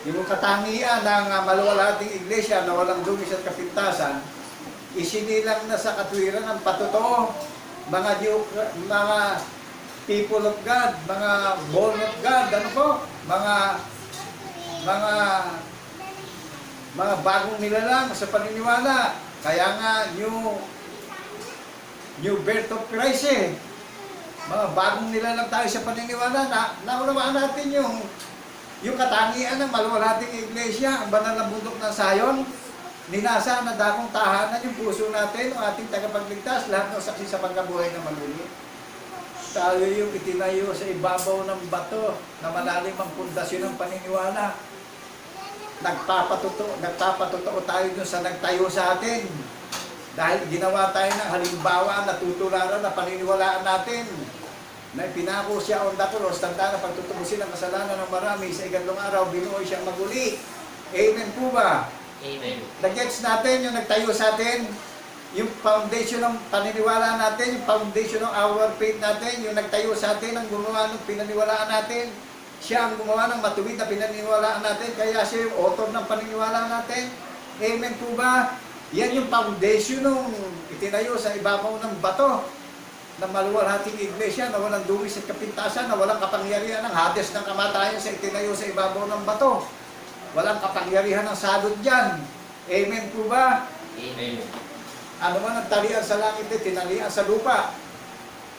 Yung katangian ng maluwalhating iglesia na walang dungis at kapintasan, isinilang na sa katwiran ng patotoo, mga people of God, mga born of God, ano po? Mga bagong nilalang sa paniniwala. Kaya nga, new birth of Christ eh. Mga bagong nilalang tayo sa paniniwala. Naunawaan natin yung katangian ng maluwalhating iglesia, ang banal na bundok ng Zion. Ninasa na dakong tahanan yung puso natin, ang ating tagapagligtas, lahat ng saksi sa pagkabuhay na maluli. Tayo yung itinayo sa ibabaw ng bato na malalim ang pundasyon ng paniniwala. Nagpapatotoo tayo dun sa nagtayo sa atin. Dahil ginawa tayo ng halimbawa na tutularan na paniniwalaan natin. Na pinako siya on the cross, tanda na pagtutubusin ang kasalanan ng marami sa ikadlong araw, binuoy siyang maguli. Amen po ba? Amen. Nag-gets natin yung nagtayo sa atin, yung foundation ng paniniwala natin, yung foundation ng our faith natin, yung nagtayo sa atin, ang gumawa ng pinaniwalaan natin. Siya ang gumawa ng matuwid na pinaniwalaan natin, kaya siya yung author ng paniniwala natin. Amen po ba? Yan yung foundation ng itinayo sa ibabaw ng bato na maluwalhating iglesia na walang duwis at kapintasan, na walang kapangyarihan ng Hades ng kamatayan sa itinayo sa ibabaw ng bato. Walang kapangyarihan ng salot dyan. Amen po ba? Amen. Ano man ang talian sa langit din, tinalian sa lupa.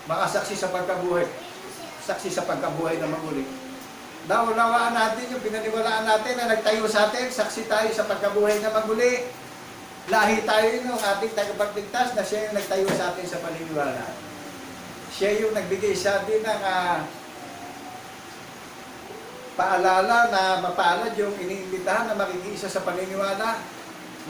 Mga saksi sa pagkabuhay. Saksi sa pagkabuhay na maguli. Naunawaan natin yung pinaniwalaan natin na nagtayo sa atin. Saksi tayo sa pagkabuhay na maguli. Lahi tayo ng ating tagapagligtas na siya yung nagtayo sa atin sa paniniwala. Siya yung nagbigay sa atin ng paalala na mapalad yung iniimbitahan na makikiisa sa paniniwala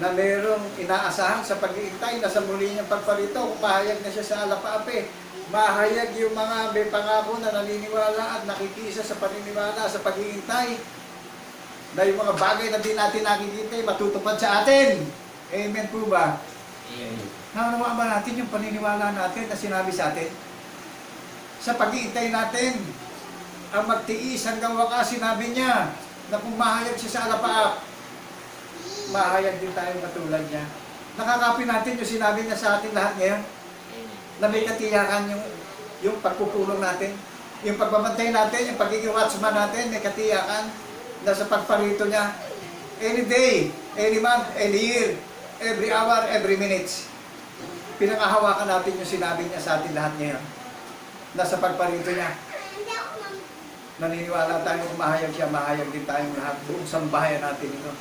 na merong inaasahan sa pag-iintay na sa muli niyang pagparito kung mahayag na siya sa alapaapi. Mahayag yung mga may pangako na naniniwala at nakikiisa sa paniniwala sa pag-iintay na yung mga bagay na di natin nakikita matutupad sa atin. Amen po ba? Amen. Naunawaan ba natin yung paniniwala natin na sinabi sa atin? Sa pag-iintay natin, ang magtiis hanggang wakas, sinabi niya na kung mahayag siya sa alapaap, mahayag din tayo katulad niya. Nakakapin natin yung sinabi niya sa atin lahat ngayon, na may katiyakan yung pagpupulong natin, yung pagbabantay natin, yung pagiging watchman natin, may katiyakan na sa pagparito niya. Any day, any month, any year, every hour, every minute. Pinangahawakan natin yung sinabi niya sa atin lahat ngayon, na sa pagparito niya. Naniniwala tayo kung mahayag siya, mahayag din tayong lahat. Buong sambahayan natin ito.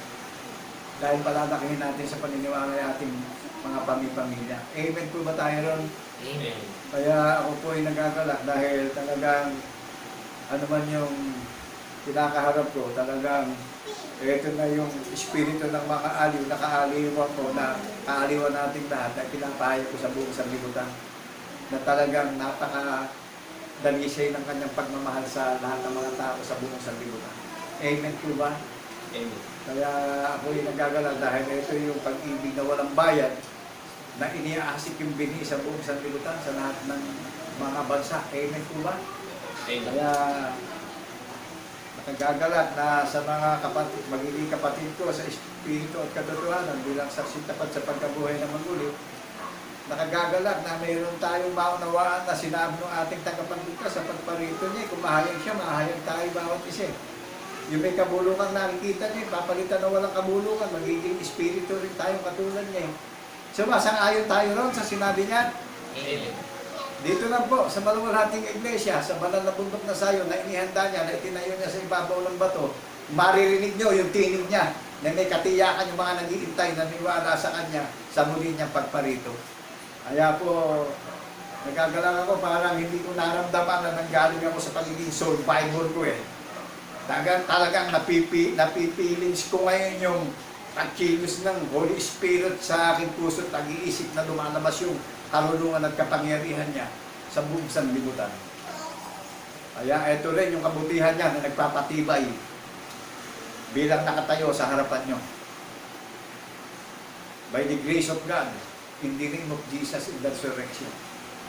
Dahil palalakihin natin sa paniniwala natin mga pamilya. Amen po ba tayo ron? Amen. Kaya ako po ay nagagalak dahil talagang ano man yung pinakaharap ko, talagang ito na yung espiritu ng mga aliw, nakaaliwan ko na kaaliwan natin lahat ay pinapahayag ko sa buong sanlibutan na talagang dalisay ng kanyang pagmamahal sa lahat ng mga tao sa buong sanlibutan. Amen po ba? Amen. Kaya ako yung nagagala dahil ito yung pag-ibig na walang bayad na iniaasik yung bini sa buong sanlibutan sa lahat ng mga bansa. Amen po ba? Amen. Kaya nakagagalat na sa mga kapatid, magiging kapatid ko sa espiritu at katotohanan bilang saksi tapat sa pagkabuhay na maguli, nakagagalat na mayroon tayong maunawaan na sinabi ng ating tagapagligtas sa pagparito niya. Kung mahayag siya, mahayag tayo bawat isa. Yung may kabulungan nakikita niya, papalitan na walang kabulungan, magiging espiritu rin tayong katulad niya. So, masang-ayon tayo ron sa sinabi niya. Amen. Dito lang po, sa maluwalhating iglesia, sa banal na bundok na Zion, na inihanda niya, na itinayo niya sa ibabaw ng bato, maririnig niyo yung tinig niya, na may katiyakan yung mga nag-iintay, na niwala sa kanya, sa muli niyang pagparito. Kaya po, nagagalang ako, parang hindi ko naramdaman na nanggaling ako sa pagiging survivor ko eh. Talagang napipilings ko ngayon yung pagkilos ng Holy Spirit sa aking puso at pag-iisip na lumalabas yung karunungan at kapangyarihan niya sa buong sanlibutan. Kaya ito rin yung kabutihan niya na nagpapatibay bilang nakatayo sa harapan nyo. By the grace of God, in the name of Jesus in the resurrection,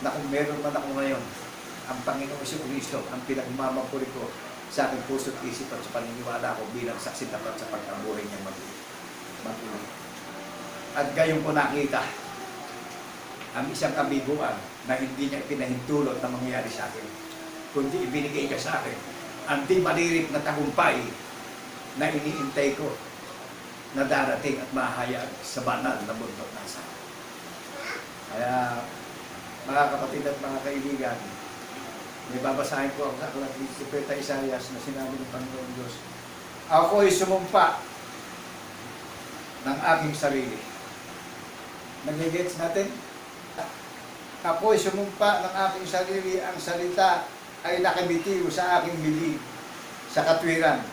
na kung meron man ako ngayon, ang Panginoong Kristo ang pinagmamapuri ko sa aking puso't isip at sa paniniwala ko bilang saksi tapat sa pagkabuhay niya matuloy. At gayon ko nakita ang isang kabiguan na hindi niya ipinahintulot na mangyayari sa akin, kundi ibinigay ka sa akin ang di malirip na tagumpay na iniintay ko na darating at mahayag sa banal na mundo nasa. Kaya, mga kapatid at mga kaibigan, may babasahin ko ang aklat ni Propeta Isaias na sinabi ng Panginoon Diyos, ako'y sumumpa ng aking sarili. Nag-gets natin? Ako'y sumumpa ng aking sarili, ang salita ay nakabitiw sa aking bibig, sa katwiran,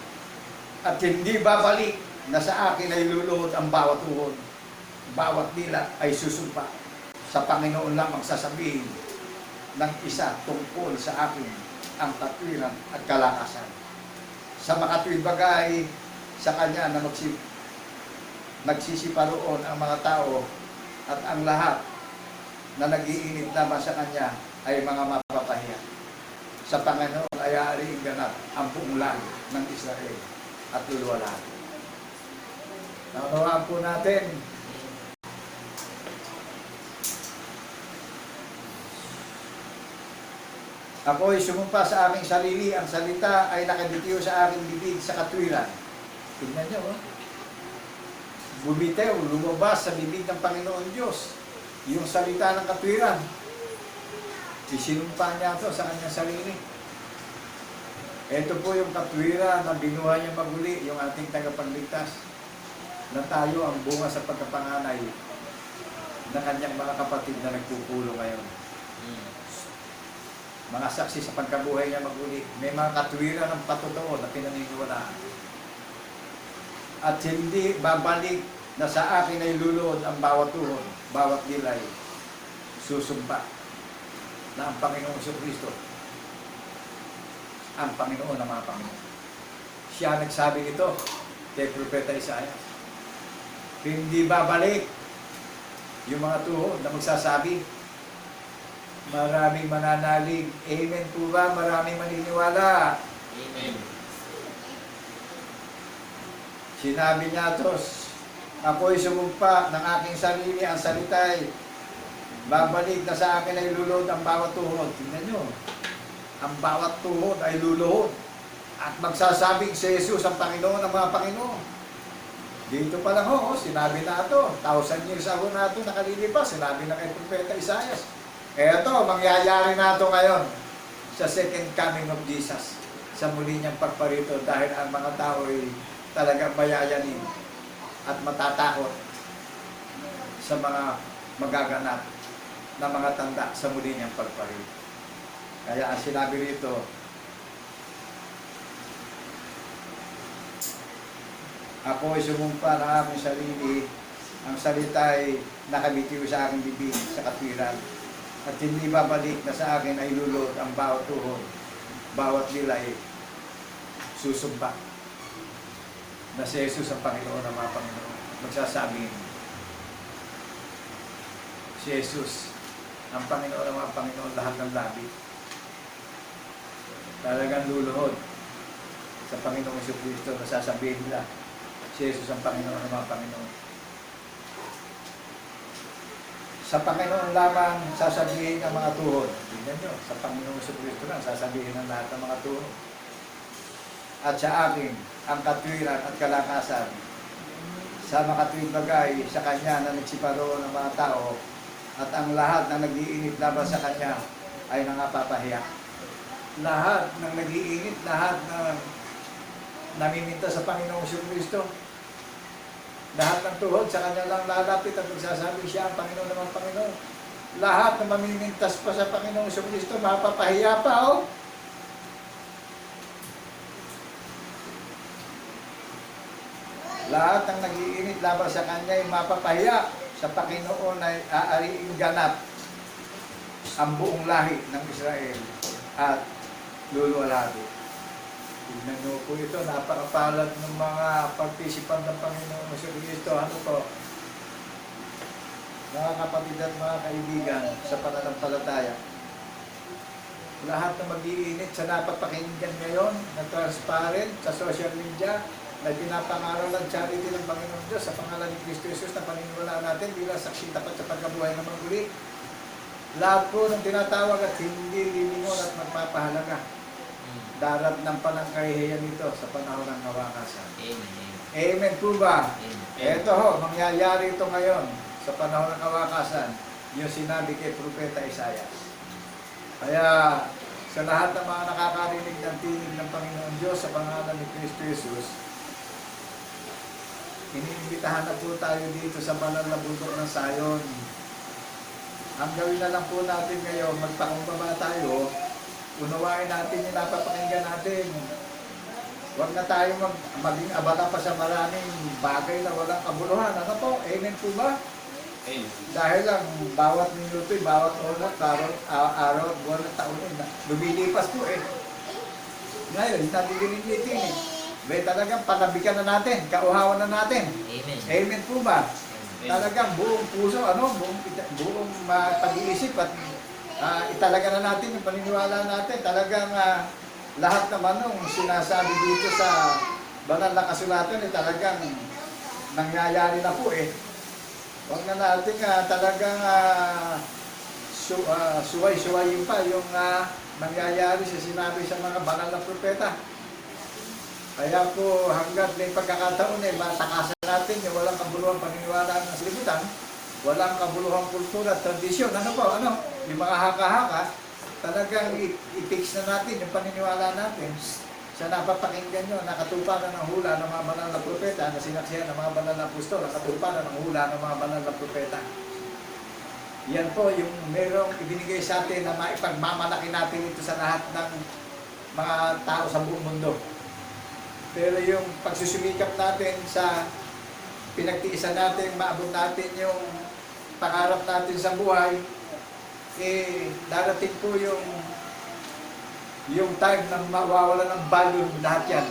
at hindi babalik na sa akin ay luluhod ang bawat uhod. Bawat dila ay susumpa. Sa Panginoon lamang sasabihin ng isa tungkol sa akin ang katwiran at kalakasan. Sa makatwid bagay, sa Kanya na nagsisiparoon ang mga tao at ang lahat na nag-iinit naman sa Kanya ay mga mapapahiya. Sa Panginoon ay aariing ganap ang buong langit ng Israel at luluwalaan. Naunawaan po natin ako'y sumumpa sa aking sarili, ang salita ay nakabitiw sa aking bibig sa katwiran. Tignan niyo, oh. Bumitew, lumabas sa bibig ng Panginoon Diyos yung salita ng katwiran. Isinumpa niya ito sa kanyang sarili. Ito po yung katwiran na binuhay niya maguli, yung ating tagapagligtas, na tayo ang bunga sa pagkapanganay ng kanyang mga kapatid na nagpupulong ngayon. Mga saksi sa pagkabuhay niya maguli, may mga katwiran ng patotoo na pinaniniwalaan. At hindi babalik na sa akin ay luluhod ang bawat tuhod, bawat dilay, susumpa na ang Panginoong Kristo ang Panginoon ng mga Panginoon. Siya nagsabi nito kay Propeta Isaias. Hindi babalik yung mga tuhod na magsasabi. Maraming mananalig. Amen po ba? Maraming maniniwala. Amen. Sinabi niya ito, ako'y sumumpa ng aking sarili, ang salita'y babalik na sa akin ay luluhod ang bawat tuhod. Tingnan nyo, ang bawat tuhod ay luluhod. At magsasabing si Jesus ang Panginoon ng mga Panginoon. Dito pa lang ho, sinabi na ito. 1,000 years ago na ito nakalilipas. Sinabi na kay Propeta Isaias. Eto, mangyayari na ito ngayon sa second coming of Jesus. Sa muli niyang pagparito dahil ang mga tao ay talagang mayayanin at matatakot sa mga magaganap na mga tanda sa muli niyang pagparito. Kaya ang sinabi rito, ako ay sumumpa ng aking sarili, ang salita ay nakabitiw sa aking bibig sa katwiran, at hindi babalik na sa akin ay luluhod ang bawat tuhod, bawat dilay, susumpa na si Jesus ang Panginoon ng mga Panginoon. Magsasabing, si Jesus ang Panginoon ng mga Panginoon, lahat ng labi. Talagang luluhod sa Panginoong Kristo na sasabihin nila, si Jesus ang Panginoon ng mga Panginoon. Sa Panginoon lamang sasabihin ng mga tuhod. Tingnan nyo, sa Panginoong Kristo lang sasabihin ng lahat ng mga tuhod. At sa akin, ang katwiran at kalakasan sa makatwid bagay sa Kanya na nagsiparoon ng mga tao, at ang lahat na nag-iinit laban sa Kanya ay nangapapahiya. Lahat ng nag-iinit, lahat na namiminta sa Panginoong Kristo, lahat ng tuhod sa Kanya lang lalapit at magsasabi siya ang Panginoon ng mga Panginoon. Lahat na mamimintas pa sa Panginoong Kristo, mapapahiya pa, oh. Lahat ng nag-iinit laban sa Kanya ay mapapahiya. Sa Panginoon ay aariing ganap ang buong lahi ng Israel at lulualhati. Tignan nyo po ito, napakapalad ng mga participant ng Panginoon sa Kristo. Ano po? Mga kapatid at mga kaibigan sa pananampalataya. Lahat na mag-iinit sa napapakinggan ngayon na transparent sa social media na pinapangaral ang charity ng Panginoon Diyos sa pangalan ni Kristo Jesus na paniniwalaan natin bilang saksi tapat sa pagkabuhay ng mga muli. Lahat po ng tinatawag at hindi lilingon at magpapahalaga. Darat ng panangkahihiyan nito sa panahon ng kawakasan. Amen. Amen po ba? Amen. Ito ho, mangyayari ito ngayon sa panahon ng kawakasan, yung sinabi kay Propeta Isaiah. Kaya sa lahat ng mga nakakarinig ng tinig ng Panginoon Diyos sa pangalan ni Kristo Jesus, iniimbitahan na po tayo dito sa banal na bundok ng Sayon. Ang gawin na lang po natin ngayon, magpakumbaba tayo, unawain natin yung napapakinggan natin. Huwag na tayo maging abala pa sa maraming bagay na walang kabuluhan. Ano po? Amen po ba? Amen. Dahil lang bawat minuto, bawat oras, bawat araw, buwan at taon, lumilipas po eh. Ngayon, natitinitin eh. May talagang panabikan na natin, kauhawan na natin. Amen. Amen po ba? Amen. Talagang buong puso, buong pag-iisip at italaga na natin yung paniniwala natin. Talagang lahat naman nung sinasabi dito sa banal na kasulatan talagang nangyayari na po eh. Huwag na natin talagang suway-suwayin pa yung nangyayari sa sinabi sa mga banal na propeta. Kaya po hanggat may pagkakataon matakasan natin yung walang kabuluhang paniniwala ng silibutan, walang kabuluhang kultura at tradisyon. Ano po? Ano? Yung mga haka-haka, talagang i-fix na natin yung paniniwala natin sa napapakinggan nyo, nakatuparan ng hula ng mga banal na propeta, na sinaksihan ng mga banal na apostol, nakatuparan ng hula ng mga banal na propeta. Yan po yung merong ibinigay sa atin na maipagmamalaki natin ito sa lahat ng mga tao sa buong mundo. Pero yung pagsusumikap natin sa pinagtiisan natin, maabot natin yung pangarap natin sa buhay, darating po yung time na mawawala ng value lahat yan.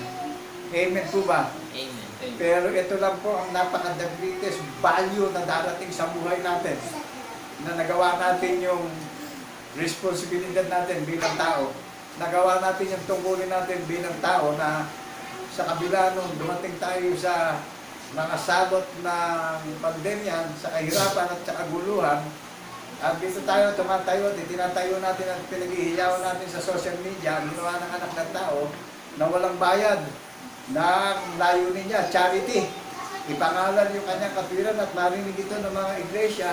Amen po ba? Amen. Pero ito lang po ang napaka-the greatest value na darating sa buhay natin. Na nagawa natin yung responsibilidad natin bilang tao. Nagawa natin yung tungkulin natin bilang tao na sa kabila nung dumating tayo sa mga salot ng pandemya, sa kahirapan at sa kaguluhan, at dito tayo tumatayo at itinatayo natin at pinag-ihiyawan natin sa social media, ginawa ng anak ng tao na walang bayad ng layunin niya, charity. Ipangalan yung kanyang katwiran at marinig ito ng mga iglesia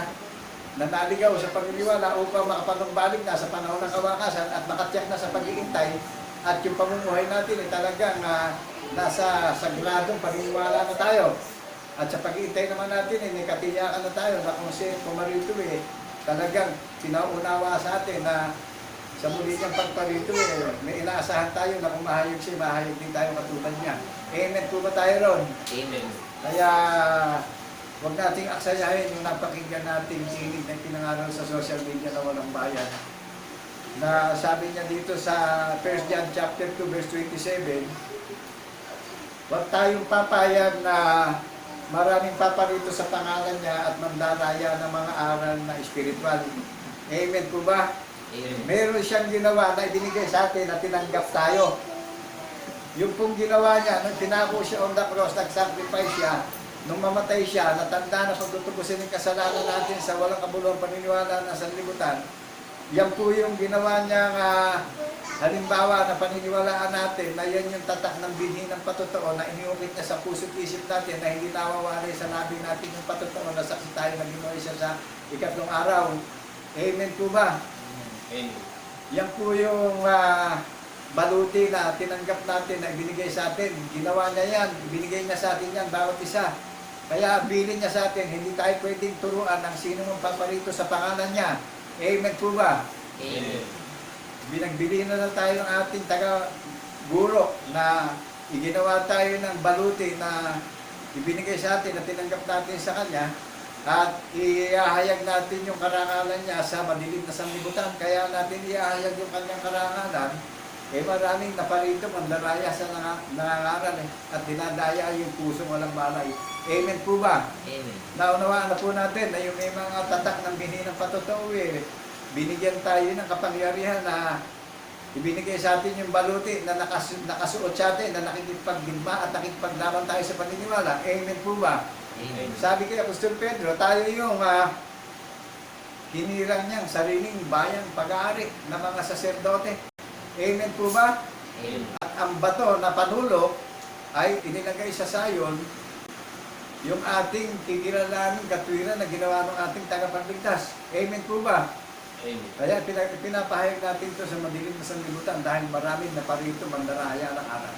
na naligaw sa pagniwala upang makapanumbalik na sa panahon ng kawakasan at makatiyak na sa pag-iintay at yung pamumuhay natin ay talagang nasa sagradong paniniwala na tayo. At sa pag-iintay naman natin may katiyakan na tayo na kung si pumarito talagang pinaunawa sa atin na sa muli niyang pagparito may inaasahan tayo na kung mahayag siya, mahayag din tayo katulad niya. Amen po ba tayo ron? Amen. Kaya huwag nating aksayahin yung napakinggan nating tinig na pinangaral sa social media na walang bayan. Na sabi niya dito sa 1 John chapter 2 verse 27, huwag tayong papayag na maraming paparito sa pangalan niya at mandaraya ng mga aral na espiritual. Amen po ba? Amen. Meron siyang ginawa na ibinigay sa atin na tinanggap tayo. Yung pong ginawa niya, nung tinako siya on the cross, nag-sacrifice siya, nung mamatay siya, natanda na pagtutubusin ng kasalanan natin sa walang kabuluhang paniniwala na sanlibutan. Yan po yung ginawa niyang halimbawa na paniniwalaan natin na yan yung tatak ng binhi ng patotoo na iniukit niya sa puso't isip natin na hindi nawawari sa labi natin yung patotoo na saksi tayo na ginawa siya sa ikatlong araw. Amen po ba? Amen. Yan po yung baluti na tinanggap natin na ibinigay sa atin. Ginawa niya yan, ibinigay niya sa atin yan bawat isa. Kaya bilin niya sa atin, hindi tayo pwedeng turuan ng sino mong paparito sa pangalan niya. Amen po ba? Amen. Binagbili na tayo ng ating taga-guro na iginawa tayo ng baluti na ibinigay sa atin na tinanggap natin sa kanya at iahayag natin yung karangalan niya sa madilim na sanlibutan. Kaya natin iahayag yung kanyang karangalan Maraming naparito mandaraya sa nangangaral at dinadaya yung pusong walang malay. Amen po ba? Amen. Naunawaan na po natin na yung may mga tatak ng bininang patotoo binigyan tayo ng kapangyarihan na ibinigay sa atin yung baluti na nakasuot sa atin, na nakikipagdigma at nakikipaglaban tayo sa paniniwala. Amen po ba? Amen. Sabi kay Apostol Pedro, tayo yung hinirang niyang sariling bayang pag-aari ng mga saserdote. Amen po ba? Amen. At ang bato na panulo ay inilagay sa sayon yung ating kikilalaning katwiran na ginawa ng ating tagapagligtas. Amen po ba? Amen. Kaya pinapahayag natin ito sa madilim na sanlibutan dahil maraming naparito mandaraya ng araw.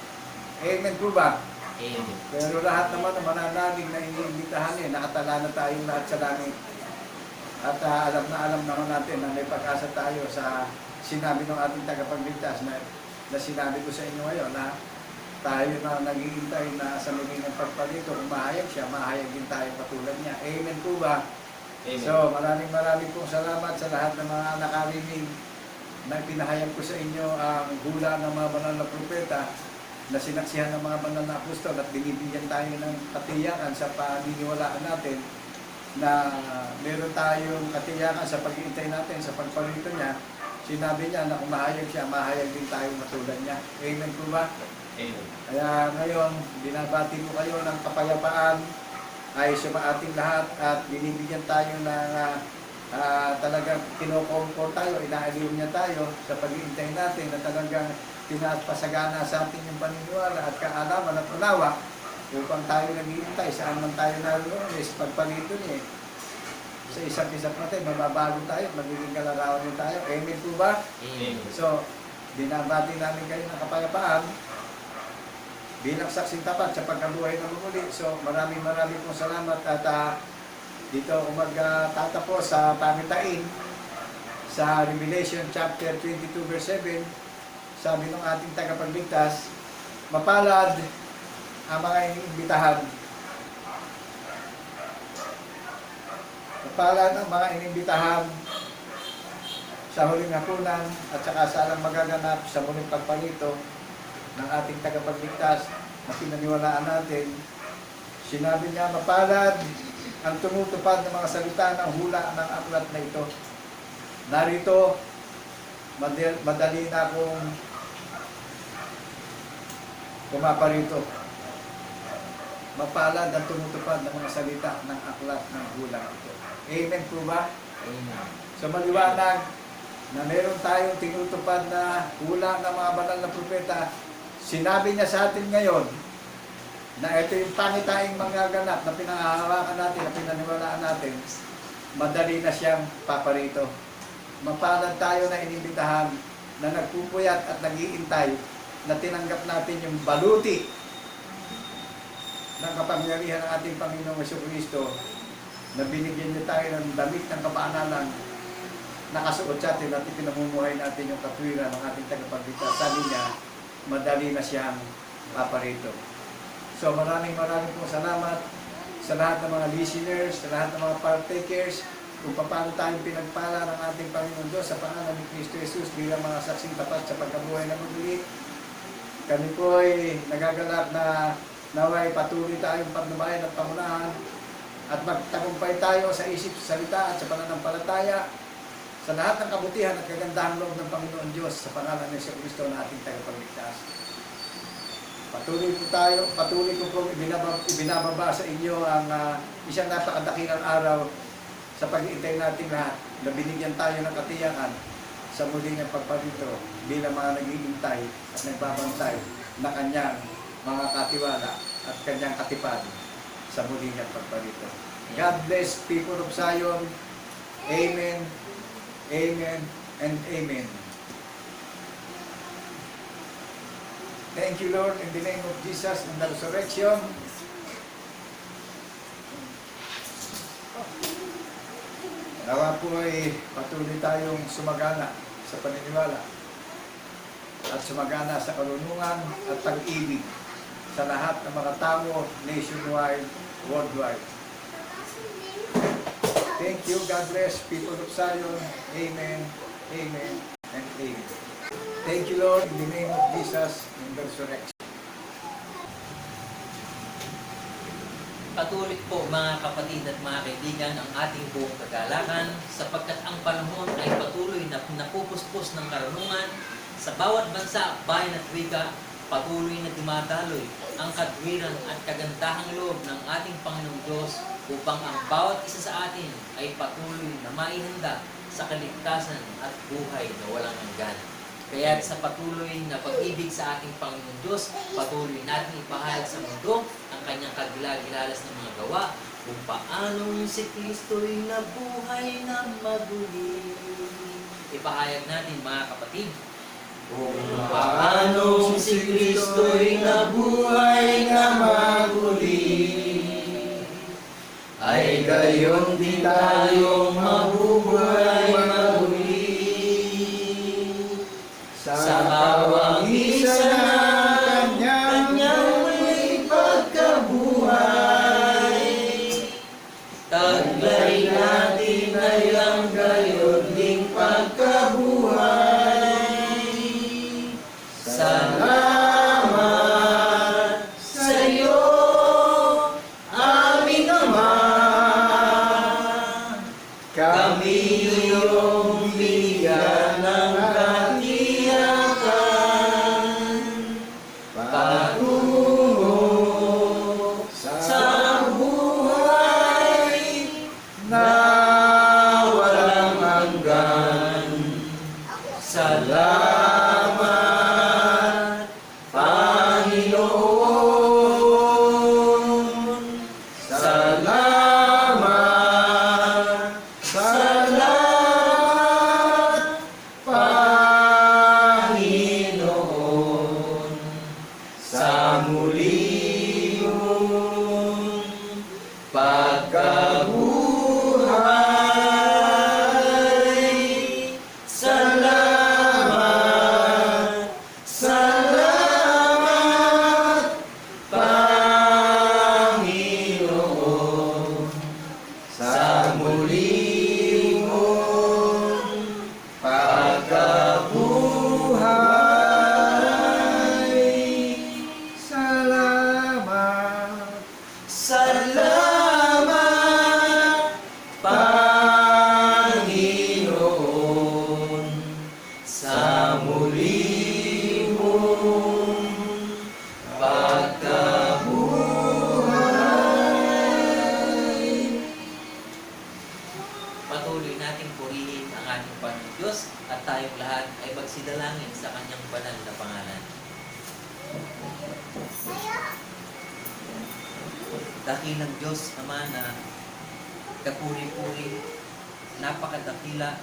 Amen po ba? Amen. Pero lahat naman ng mananalig na iniimbitahan nakatala na tayong lahat sa langit. At alam naman natin na may pag-asa tayo sa sinabi ng ating tagapagligtas na sinabi ko sa inyo ngayon na tayo na naghihintay na sa muling ng pagpalito, kung mahayag siya, mahayag din tayo katulad niya. Amen po ba? Amen. So, maraming pong salamat sa lahat ng mga nakarinig na pinahayag ko sa inyo ang hula ng mga banal na propeta na sinaksihan ng mga banal na apostol at binibigyan tayo ng katiyakan sa paniniwalaan natin na meron tayong katiyakan sa pag-iintay natin sa pagpalito niya. Sinabi niya na kung mahayag siya, mahayag din tayo matulad niya. Amen po ba? Amen. Kaya ngayon, binabati ko kayo ng kapayapaan ay sa ating lahat at binibigyan tayo ng talagang kinukomfort tayo, inaaliw niya tayo sa pag-iintay natin na talagang pinapasagana sa ating yung paniniwala at kaalaman at unawa upang tayo naghihintay saan man tayo naroon is pagpalito niya. Sa isang natin, mababago tayo, magiging kalarawan din tayo. Amen po ba? Amen. So, binabati namin kayo ng kapayapaan bilang saksing tapat sa pagkabuhay ng muli. So, maraming pong salamat at dito ako magtatapos sa pangitain sa Revelation chapter 22 verse 7. Sabi ng ating tagapagligtas, mapalad ang mga iniimbitahan. Mapalad ang mga iniimbitahan sa huling hapunan at saka sa alang magaganap sa muling pagpalito ng ating tagapagligtas na pinaniwalaan natin. Sinabi niya, mapalad ang tumutupad ng mga salita ng hula ng aklat na ito. Narito, madali na akong pumaparito. Mapalad ang tumutupad ng mga salita ng aklat ng hula ito. Amen po ba? Amen. So maliwanag na meron tayong tinutupad na hula ng mga banal na propeta. Sinabi niya sa atin ngayon na ito yung pangitaing magaganap na pinangahawakan natin, na pinaniwalaan natin, madali na siyang paparito. Mapalad tayo na inimbitahan na nagpupuyat at nag-iintay na tinanggap natin yung baluti ng kapangyarihan ng ating Panginoong Jesucristo na binigyan niya tayo ng damit ng kapanalan nakasuot sa atin at ipinamumuhay natin yung katwiran ng ating tagapagligtas. Sabi niya, madali na siyang paparito. So maraming pong salamat sa lahat ng mga listeners, sa lahat ng mga partakers, kung paano tayong pinagpala ng ating Panginoon Diyos sa pangalan ni Kristo Jesus bilang mga saksing tapat sa pagkabuhay ng muli. Kami po ay nagagalak na naway patuloy tayong pagnubayan at pamunahan at magtagumpay tayo sa isip, sa salita at sa pananampalataya sa lahat ng kabutihan at kagandahang loob ng Panginoon Diyos sa pangalan ni Kristo na ating tagapagligtas. Patuloy ko po ibinababa sa inyo ang isang napakadakilang araw sa pag-iintay natin lahat na binigyan tayo ng katiyakan sa muling ng pagparito bilang mga naghihintay at nagbabantay na kanyang mga katiwala at kanyang katipad sa muling ng pagparito. God bless people of Zion. Amen. Amen and amen. Thank you, Lord, in the name of Jesus and the resurrection. Nawa po ay patuloy tayong sumagana sa paniniwala at sumagana sa karunungan at pag-ibig sa lahat ng mga tao nationwide, worldwide. Thank you. God bless people of Zion. Amen. Amen. And amen. Thank you, Lord, in the name of Jesus, in the resurrection. Patuloy po mga kapatid at mga kaibigan ang ating buong kagalakan sapagkat ang panahon ay patuloy na napupuspos ng karunungan sa bawat bansa, bayan at wika. Patuloy na dumadaloy ang katwiran at kagandahang loob ng ating Panginoong Diyos upang ang bawat isa sa atin ay patuloy na maihanda sa kaligtasan at buhay na walang hanggan. Kaya sa patuloy na pag-ibig sa ating Panginoong Diyos, patuloy natin ipahayag sa mundo ang kanyang kagilagilalas ng mga gawa kung paanong si Kristo'y nabuhay na maguli. Ipahayag natin mga kapatid. Kung paanong si Kristo'y nabuhay na maguli, ay gayon din tayong mabubuhay maguli. Sa bawang isa ng kanyang may pagkabuhay, taglay natin ay ang gayon ding pagkabuhay. Salamat sa iyo, aming Ama. Kami iyong bigyan ng katiyakan patungo sa buhay na walang hanggan. Salamat, Panginoon. Salamat, salamat, Panginoon, sa muli mong pagkabuhay. Salamat, salamat, Panginoon, sa muli mong pagkabuhay. Salamat. Salamat, Panginoon, sa muli mong pagkabuhay. Patuloy nating purihin ang ating Panginoong Diyos at tayong lahat ay magsidalangin sa kanyang banal na pangalan. Dakilang Diyos naman na kapuri-puri, napakadakila,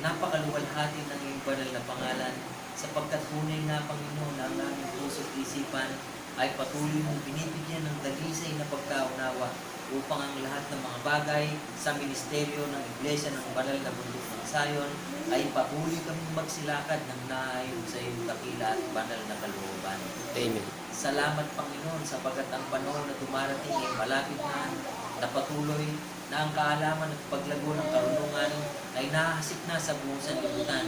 napakaluwalhati ng iyong banal na pangalan, sapagkat tunay na Panginoon ang aming puso at isipan ay patuloy mong binibigyan ng dalisay na pagkaunawa upang ang lahat ng mga bagay sa ministeryo ng Iglesia ng Banal na Bundok ng Zion ay patuloy kaming magsilakad ng naayon sa iyong dakila at banal na kalooban. Amen. Salamat Panginoon sapagkat ang panahon na dumarating ay malapit na patuloy na ang kaalaman at paglago ng karunungan ay nahasik na sa buong sanlibutan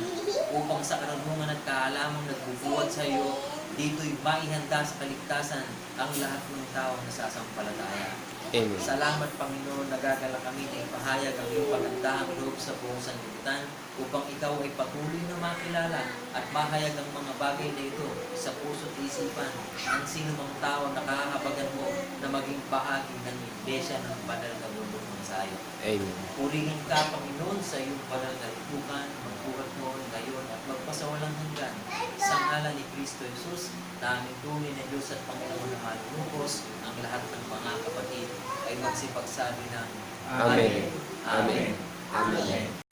upang sa karunungan at kaalamang nagbubuwad sa iyo, dito'y maihanda sa kaligtasan ang lahat ng tao na sasampalataya. Amen. Salamat Panginoon, nagagala kami na ipahayag ang iyong pagandahang loob sa buong sanlibutan upang ikaw ay patuloy na makilala at mahayag ang mga bagay na ito sa puso at isipan ng sino mang tao na kahabagan mo na maging bahagi ng Iglesia ng Banal na Bundok ng Zion. Amen. Purihin ka Panginoon sa iyong banal na lipukan, magbuhat mo ngayon at magpasawalang hanggan sa ngalan ni Kristo Jesus na aming tunay na Diyos at Panginoon na malulubos ang lahat ng mga kapatid ay magsipagsabi ng Amen. Amen. Amen.